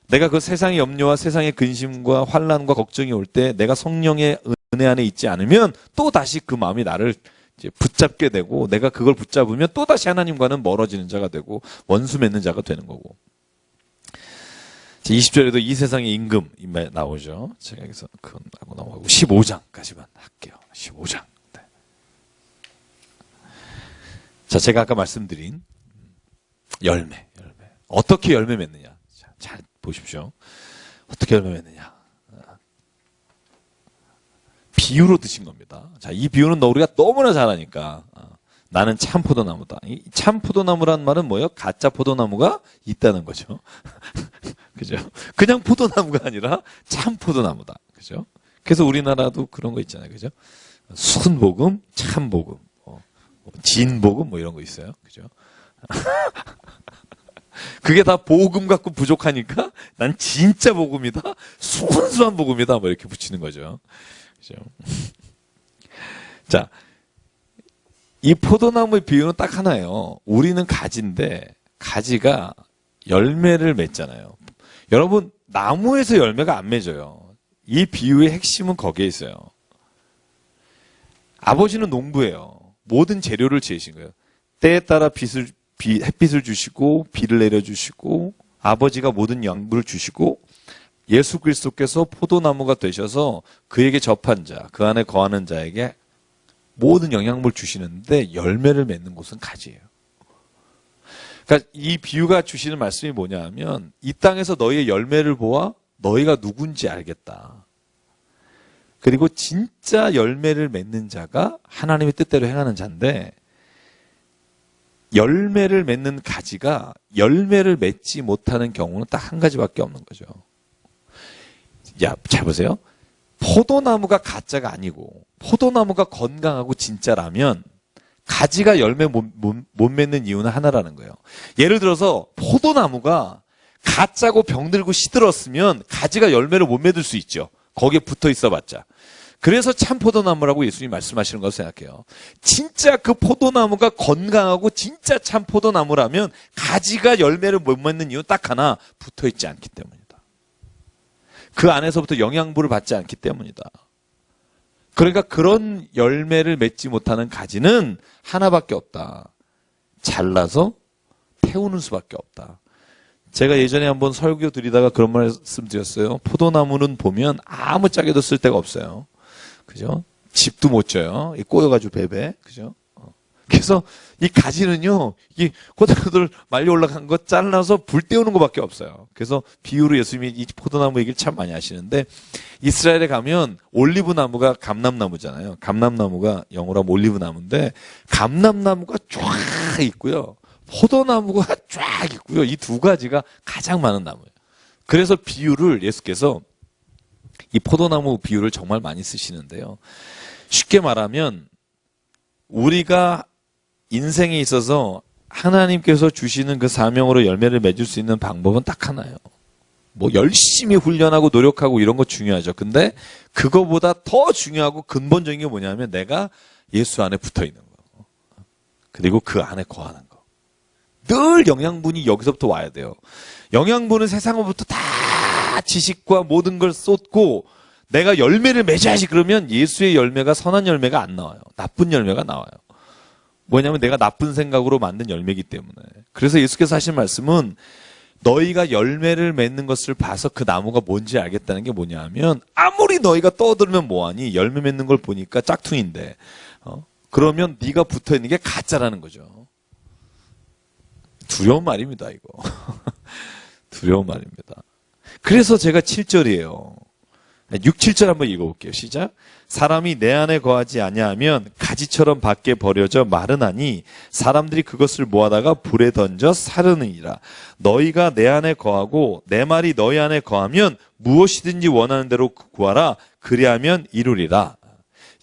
내가 그 세상의 염려와 세상의 근심과 환난과 걱정이 올 때 내가 성령의 은혜 안에 있지 않으면 또 다시 그 마음이 나를 이제 붙잡게 되고 내가 그걸 붙잡으면 또다시 하나님과는 멀어지는 자가 되고 원수 맺는 자가 되는 거고. 20절에도 이 세상의 임금 나오죠. 제가 여기서 그건 하고 넘어가고 15장까지만 할게요. 15장. 네. 자, 제가 아까 말씀드린 열매. 어떻게 열매 맺느냐. 자, 잘 보십시오. 어떻게 열매 맺느냐. 비유로 드신 겁니다. 자, 이 비유는 우리가 너무나 잘 아니까. 나는 참 포도나무다. 이 참 포도나무란 말은 뭐예요? 가짜 포도나무가 있다는 거죠. 그죠? 그냥 포도나무가 아니라 참 포도나무다. 그죠? 그래서 우리나라도 그런 거 있잖아요. 그죠? 순복음, 참복음, 진복음 뭐 이런 거 있어요. 그죠? 그게 다 복음 갖고 부족하니까 난 진짜 복음이다. 순수한 복음이다. 뭐 이렇게 붙이는 거죠. 그죠? 자, 이 포도나무의 비유는 딱 하나예요. 우리는 가지인데 가지가 열매를 맺잖아요. 여러분, 나무에서 열매가 안 맺어요. 이 비유의 핵심은 거기에 있어요. 아버지는 농부예요. 모든 재료를 지으신 거예요. 때에 따라 햇빛을 주시고 비를 내려주시고 아버지가 모든 양분을 주시고 예수 그리스도께서 포도나무가 되셔서 그에게 접한 자, 그 안에 거하는 자에게 모든 영양분을 주시는데 열매를 맺는 곳은 가지예요. 그러니까 이 비유가 주시는 말씀이 뭐냐 하면 이 땅에서 너희의 열매를 보아 너희가 누군지 알겠다. 그리고 진짜 열매를 맺는 자가 하나님의 뜻대로 행하는 자인데 열매를 맺는 가지가 열매를 맺지 못하는 경우는 딱 한 가지밖에 없는 거죠. 야, 잘 보세요. 포도나무가 가짜가 아니고 포도나무가 건강하고 진짜라면 가지가 열매 못 맺는 이유는 하나라는 거예요. 예를 들어서 포도나무가 가짜고 병들고 시들었으면 가지가 열매를 못 맺을 수 있죠. 거기에 붙어 있어봤자. 그래서 참 포도나무라고 예수님이 말씀하시는 것을 생각해요. 진짜 그 포도나무가 건강하고 진짜 참 포도나무라면 가지가 열매를 못 맺는 이유 딱 하나, 붙어 있지 않기 때문이다. 그 안에서부터 영양분을 받지 않기 때문이다. 그러니까 그런 열매를 맺지 못하는 가지는 하나밖에 없다. 잘라서 태우는 수밖에 없다. 제가 예전에 한번 설교 드리다가 그런 말씀 드렸어요. 포도나무는 보면 아무 짝에도 쓸 데가 없어요. 그죠? 집도 못 져요. 꼬여가지고 베베. 그죠? 그래서 이 가지는요, 이 고등어들 말려 올라간 거 잘라서 불 때우는 것밖에 없어요. 그래서 비유로 예수님이 이 포도나무 얘기를 참 많이 하시는데, 이스라엘에 가면 올리브 나무가 감람나무잖아요. 감람나무가 영어로 하면 올리브 나무인데, 감람나무가 쫙 있고요. 포도나무가 쫙 있고요. 이 두 가지가 가장 많은 나무예요. 그래서 비유를 예수께서 이 포도나무 비유를 정말 많이 쓰시는데요. 쉽게 말하면 우리가 인생에 있어서 하나님께서 주시는 그 사명으로 열매를 맺을 수 있는 방법은 딱 하나예요. 뭐 열심히 훈련하고 노력하고 이런 거 중요하죠. 근데 그거보다 더 중요하고 근본적인 게 뭐냐면 내가 예수 안에 붙어 있는 거. 그리고 그 안에 거하는 거. 늘 영양분이 여기서부터 와야 돼요. 영양분은 세상으로부터 다 지식과 모든 걸 쏟고 내가 열매를 맺어야지. 그러면 예수의 열매가 선한 열매가 안 나와요. 나쁜 열매가 나와요. 뭐냐면 내가 나쁜 생각으로 만든 열매이기 때문에. 그래서 예수께서 하신 말씀은 너희가 열매를 맺는 것을 봐서 그 나무가 뭔지 알겠다는 게 뭐냐 하면 아무리 너희가 떠들면 뭐하니 열매 맺는 걸 보니까 짝퉁인데 그러면 네가 붙어있는 게 가짜라는 거죠. 두려운 말입니다, 이거. 두려운 말입니다. 그래서 제가 7절이에요. 6, 7절 한번 읽어볼게요. 시작. 사람이 내 안에 거하지 아니하면 가지처럼 밖에 버려져 마르나니 사람들이 그것을 모아다가 불에 던져 사르느니라. 너희가 내 안에 거하고 내 말이 너희 안에 거하면 무엇이든지 원하는 대로 구하라. 그리하면 이루리라.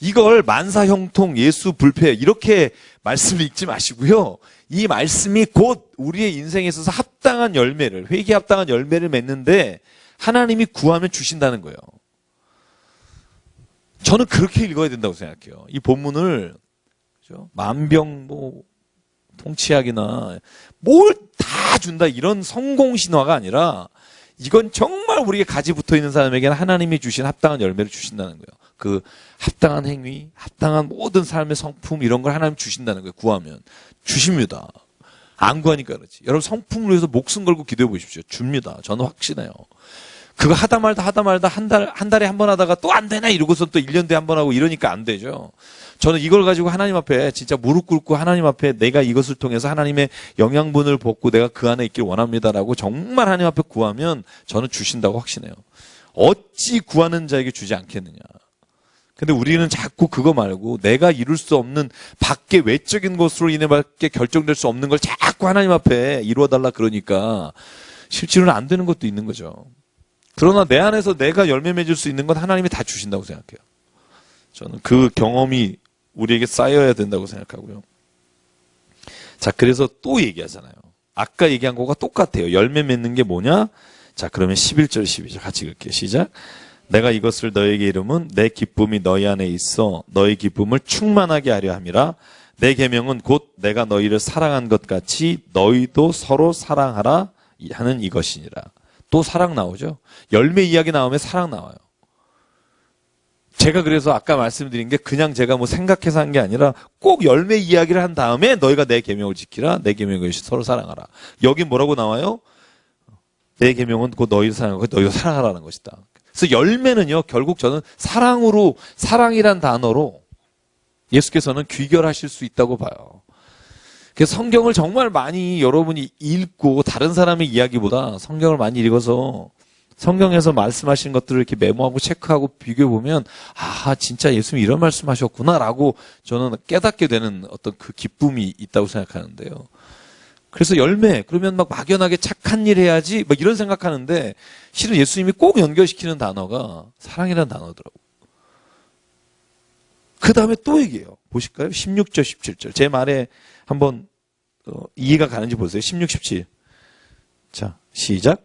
이걸 만사형통 예수 불패 이렇게 말씀을 읽지 마시고요. 이 말씀이 곧 우리의 인생에 있어서 합당한 열매를, 회개에 합당한 열매를 맺는데 하나님이 구하면 주신다는 거예요. 저는 그렇게 읽어야 된다고 생각해요. 이 본문을 그렇죠? 만병 통치약이나 뭘 다 준다 이런 성공 신화가 아니라 이건 정말 우리에게 가지 붙어 있는 사람에게는 하나님이 주신 합당한 열매를 주신다는 거예요. 그 합당한 행위, 합당한 모든 삶의 성품 이런 걸 하나님 주신다는 거예요. 구하면 주십니다. 안 구하니까 그렇지. 여러분 성품을 위해서 목숨 걸고 기도해 보십시오. 줍니다. 저는 확신해요. 그거 하다 말다 한 달에 한 번 하다가 또 안 되나 이러고서 또 1년 뒤에 한 번 하고 이러니까 안 되죠. 저는 이걸 가지고 하나님 앞에 진짜 무릎 꿇고 하나님 앞에 내가 이것을 통해서 하나님의 영양분을 벗고 내가 그 안에 있길 원합니다라고 정말 하나님 앞에 구하면 저는 주신다고 확신해요. 어찌 구하는 자에게 주지 않겠느냐. 근데 우리는 자꾸 그거 말고 내가 이룰 수 없는 밖에 외적인 것으로 인해 밖에 결정될 수 없는 걸 자꾸 하나님 앞에 이루어달라 그러니까 실제로는 안 되는 것도 있는 거죠. 그러나 내 안에서 내가 열매 맺을 수 있는 건 하나님이 다 주신다고 생각해요. 저는 그 경험이 우리에게 쌓여야 된다고 생각하고요. 자, 그래서 또 얘기하잖아요. 아까 얘기한 거가 똑같아요. 열매 맺는 게 뭐냐? 자, 그러면 11절, 12절 같이 읽을게요. 시작. 내가 이것을 너에게 이름은 내 기쁨이 너희 안에 있어 너희 기쁨을 충만하게 하려 함이라. 내 계명은 곧 내가 너희를 사랑한 것 같이 너희도 서로 사랑하라 하는 이것이니라. 또 사랑 나오죠. 열매 이야기 나오면 사랑 나와요. 제가 그래서 아까 말씀드린 게 그냥 제가 뭐 생각해서 한 게 아니라 꼭 열매 이야기를 한 다음에 너희가 내 계명을 지키라. 내 계명을 서로 사랑하라. 여기 뭐라고 나와요? 내 계명은 곧 너희를 사랑하고 너희가 사랑하라는 것이다. 그래서 열매는요, 결국 저는 사랑으로, 사랑이란 단어로 예수께서는 귀결하실 수 있다고 봐요. 그래서 성경을 정말 많이 여러분이 읽고 다른 사람의 이야기보다 성경을 많이 읽어서 성경에서 말씀하신 것들을 이렇게 메모하고 체크하고 비교해보면 아, 진짜 예수님이 이런 말씀하셨구나라고 저는 깨닫게 되는 어떤 그 기쁨이 있다고 생각하는데요. 그래서 열매, 그러면 막 막연하게 착한 일 해야지 막 이런 생각하는데 실은 예수님이 꼭 연결시키는 단어가 사랑이라는 단어더라고요. 그 다음에 또 얘기해요. 보실까요? 16절, 17절. 제 말에 한번 이해가 가는지 보세요. 16, 17. 자, 시작.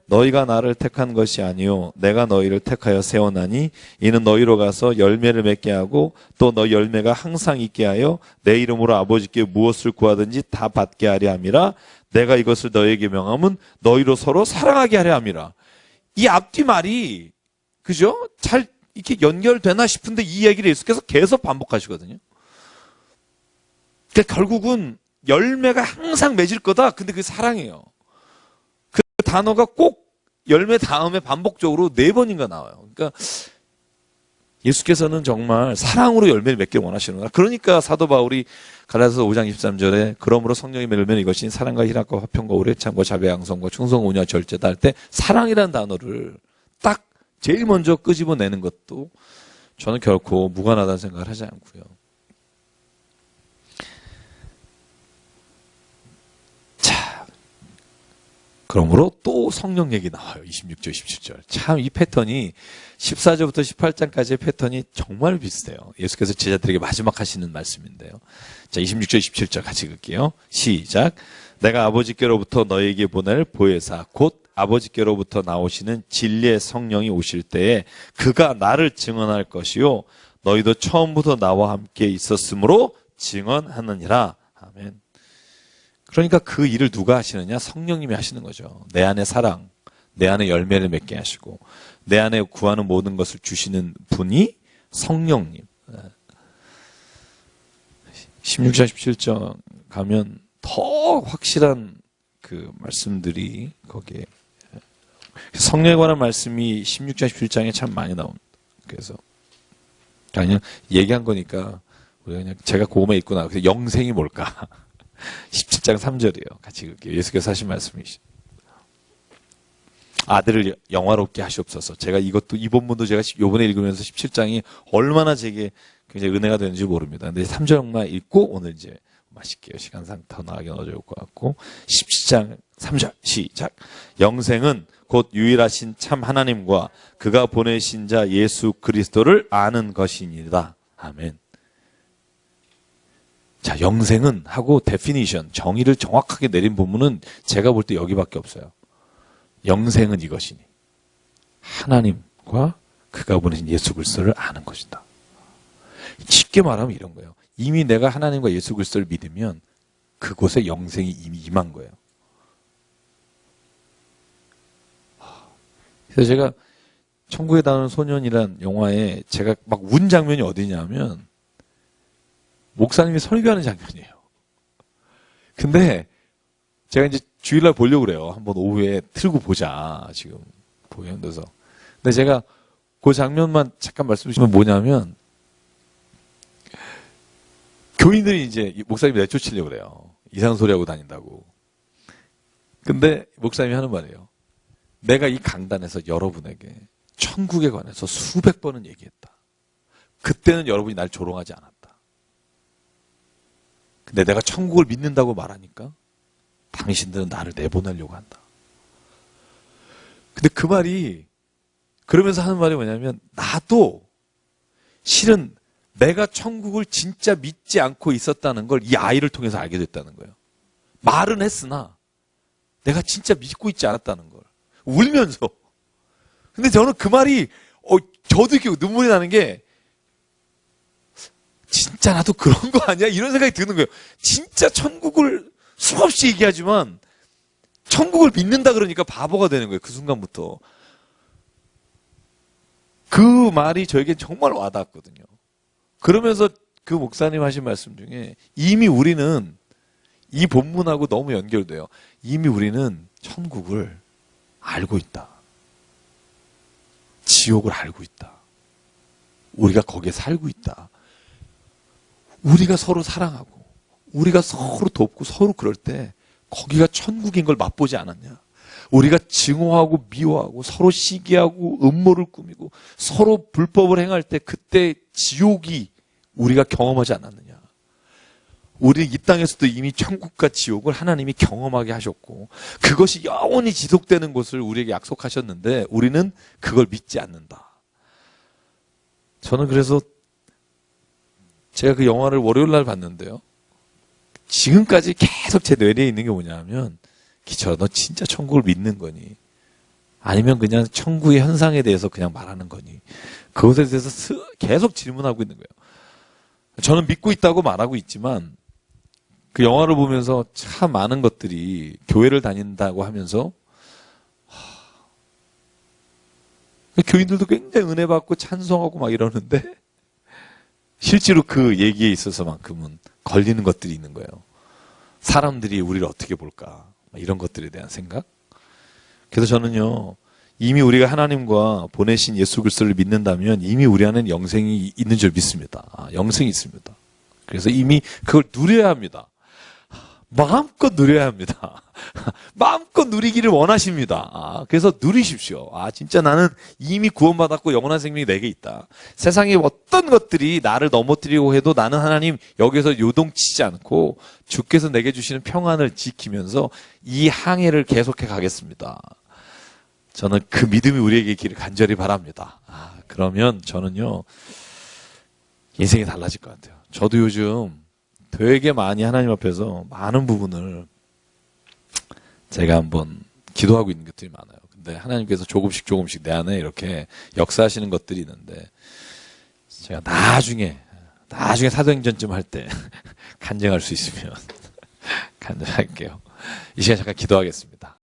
너희가 나를 택한 것이 아니요 내가 너희를 택하여 세워나니 이는 너희로 가서 열매를 맺게 하고 또 너희 열매가 항상 있게 하여 내 이름으로 아버지께 무엇을 구하든지 다 받게 하려 함이라. 내가 이것을 너희에게 명함은 너희로 서로 사랑하게 하려 함이라. 이 앞뒤 말이 그죠? 잘 이렇게 연결되나 싶은데 이 얘기를 예수께서 계속 반복하시거든요. 그러니까 결국은 열매가 항상 맺을 거다. 근데 그게 사랑이에요. 그 단어가 꼭 열매 다음에 반복적으로 4번인가 나와요. 그러니까 예수께서는 정말 사랑으로 열매를 맺기를 원하시는구나. 그러니까 사도 바울이 갈라디아서 5장 23절에 그러므로 성령이 맺으면 이것이 사랑과 희락과 화평과 오래 참고 자비 양성과 충성 온유와 절제다 할 때 사랑이라는 단어를 딱 제일 먼저 끄집어내는 것도 저는 결코 무관하다는 생각을 하지 않고요. 자, 그러므로 또 성령 얘기 나와요. 26절, 27절. 참 이 패턴이 14절부터 18장까지의 패턴이 정말 비슷해요. 예수께서 제자들에게 마지막 하시는 말씀인데요. 자, 26절, 27절 같이 읽을게요. 시작. 내가 아버지께로부터 너희에게 보낼 보혜사 곧 아버지께로부터 나오시는 진리의 성령이 오실 때에 그가 나를 증언할 것이요 너희도 처음부터 나와 함께 있었으므로 증언하느니라. 아멘. 그러니까 그 일을 누가 하시느냐? 성령님이 하시는 거죠. 내 안에 사랑, 내 안에 열매를 맺게 하시고 내 안에 구하는 모든 것을 주시는 분이 성령님. 16장 17장 가면 더 확실한 그 말씀들이 거기에 성령에 관한 말씀이 16장 17장에 참 많이 나옵니다. 그래서 그냥 얘기한 거니까 우리가 그냥 제가 고음에 있구나. 그래서 영생이 뭘까? 17장 3절이에요. 같이 읽을게요. 예수께서 하신 말씀이시죠. 아들을 영화롭게 하시옵소서. 제가 이것도 이 본문도 제가 요번에 읽으면서 17장이 얼마나 제게 굉장히 은혜가 되는지 모릅니다. 근데 3절만 읽고 오늘 이제 마실게요. 시간상 더 나가긴 어려울 것 같고 17장 3절 시작. 영생은 곧 유일하신 참 하나님과 그가 보내신 자 예수 그리스도를 아는 것이니라. 아멘. 자, 영생은 하고 데피니션, 정의를 정확하게 내린 부분은 제가 볼 때 여기밖에 없어요. 영생은 이것이니 하나님과 그가 보내신 예수 그리스도를 아는 것이다. 쉽게 말하면 이런 거예요. 이미 내가 하나님과 예수 그리스도를 믿으면 그곳에 영생이 이미 임한 거예요. 그래서 제가 천국에 닿는 소년이란 영화에 제가 막 운 장면이 어디냐면 목사님이 설교하는 장면이에요. 근데 제가 이제 주일날 보려고 그래요. 한번 오후에 틀고 보자. 지금 보여요. 그래서 근데 제가 그 장면만 잠깐 말씀 주시면 뭐냐면 교인들이 이제 목사님이 내쫓으려고 그래요. 이상한 소리 하고 다닌다고. 근데 목사님이 하는 말이에요. 내가 이 강단에서 여러분에게 천국에 관해서 수백 번은 얘기했다. 그때는 여러분이 날 조롱하지 않았다. 근데 내가 천국을 믿는다고 말하니까 당신들은 나를 내보내려고 한다. 근데 그 말이 그러면서 하는 말이 뭐냐면 나도 실은 내가 천국을 진짜 믿지 않고 있었다는 걸 이 아이를 통해서 알게 됐다는 거예요. 말은 했으나 내가 진짜 믿고 있지 않았다는 걸. 울면서. 근데 저는 그 말이 저도 이렇게 눈물이 나는 게 진짜 나도 그런 거 아니야? 이런 생각이 드는 거예요. 진짜 천국을 수없이 얘기하지만 천국을 믿는다 그러니까 바보가 되는 거예요. 그 순간부터. 그 말이 저에게 정말 와닿았거든요. 그러면서 그 목사님 하신 말씀 중에 이미 우리는 이 본문하고 너무 연결돼요. 이미 우리는 천국을 알고 있다. 지옥을 알고 있다. 우리가 거기에 살고 있다. 우리가 서로 사랑하고 우리가 서로 돕고 서로 그럴 때 거기가 천국인 걸 맛보지 않았냐. 우리가 증오하고 미워하고 서로 시기하고 음모를 꾸미고 서로 불법을 행할 때 그때 지옥이 우리가 경험하지 않았느냐. 우리 이 땅에서도 이미 천국과 지옥을 하나님이 경험하게 하셨고 그것이 영원히 지속되는 곳을 우리에게 약속하셨는데 우리는 그걸 믿지 않는다. 저는 그래서 제가 그 영화를 월요일 날 봤는데요. 지금까지 계속 제 뇌리에 있는 게 뭐냐면, 기철아, 너 진짜 천국을 믿는 거니? 아니면 그냥 천국의 현상에 대해서 그냥 말하는 거니? 그것에 대해서 계속 질문하고 있는 거예요. 저는 믿고 있다고 말하고 있지만, 그 영화를 보면서 참 많은 것들이 교회를 다닌다고 하면서, 교인들도 굉장히 은혜 받고 찬송하고 막 이러는데, 실제로 그 얘기에 있어서만큼은 걸리는 것들이 있는 거예요. 사람들이 우리를 어떻게 볼까? 이런 것들에 대한 생각. 그래서 저는요, 이미 우리가 하나님과 보내신 예수 그리스도를 믿는다면 이미 우리 안에는 영생이 있는 줄 믿습니다. 영생이 있습니다. 그래서 이미 그걸 누려야 합니다. 마음껏 누려야 합니다. 마음껏 누리기를 원하십니다. 그래서 누리십시오. 진짜 나는 이미 구원받았고 영원한 생명이 내게 있다. 세상의 어떤 것들이 나를 넘어뜨리고 해도 나는 하나님 여기서 요동치지 않고 주께서 내게 주시는 평안을 지키면서 이 항해를 계속해 가겠습니다. 저는 그 믿음이 우리에게 있기를 간절히 바랍니다. 그러면 저는요, 인생이 달라질 것 같아요. 저도 요즘 되게 많이 하나님 앞에서 많은 부분을 제가 한번 기도하고 있는 것들이 많아요. 근데 하나님께서 조금씩 내 안에 이렇게 역사하시는 것들이 있는데, 제가 나중에 사도행전쯤 할 때 간증할 수 있으면 간증할게요. 이 시간 잠깐 기도하겠습니다.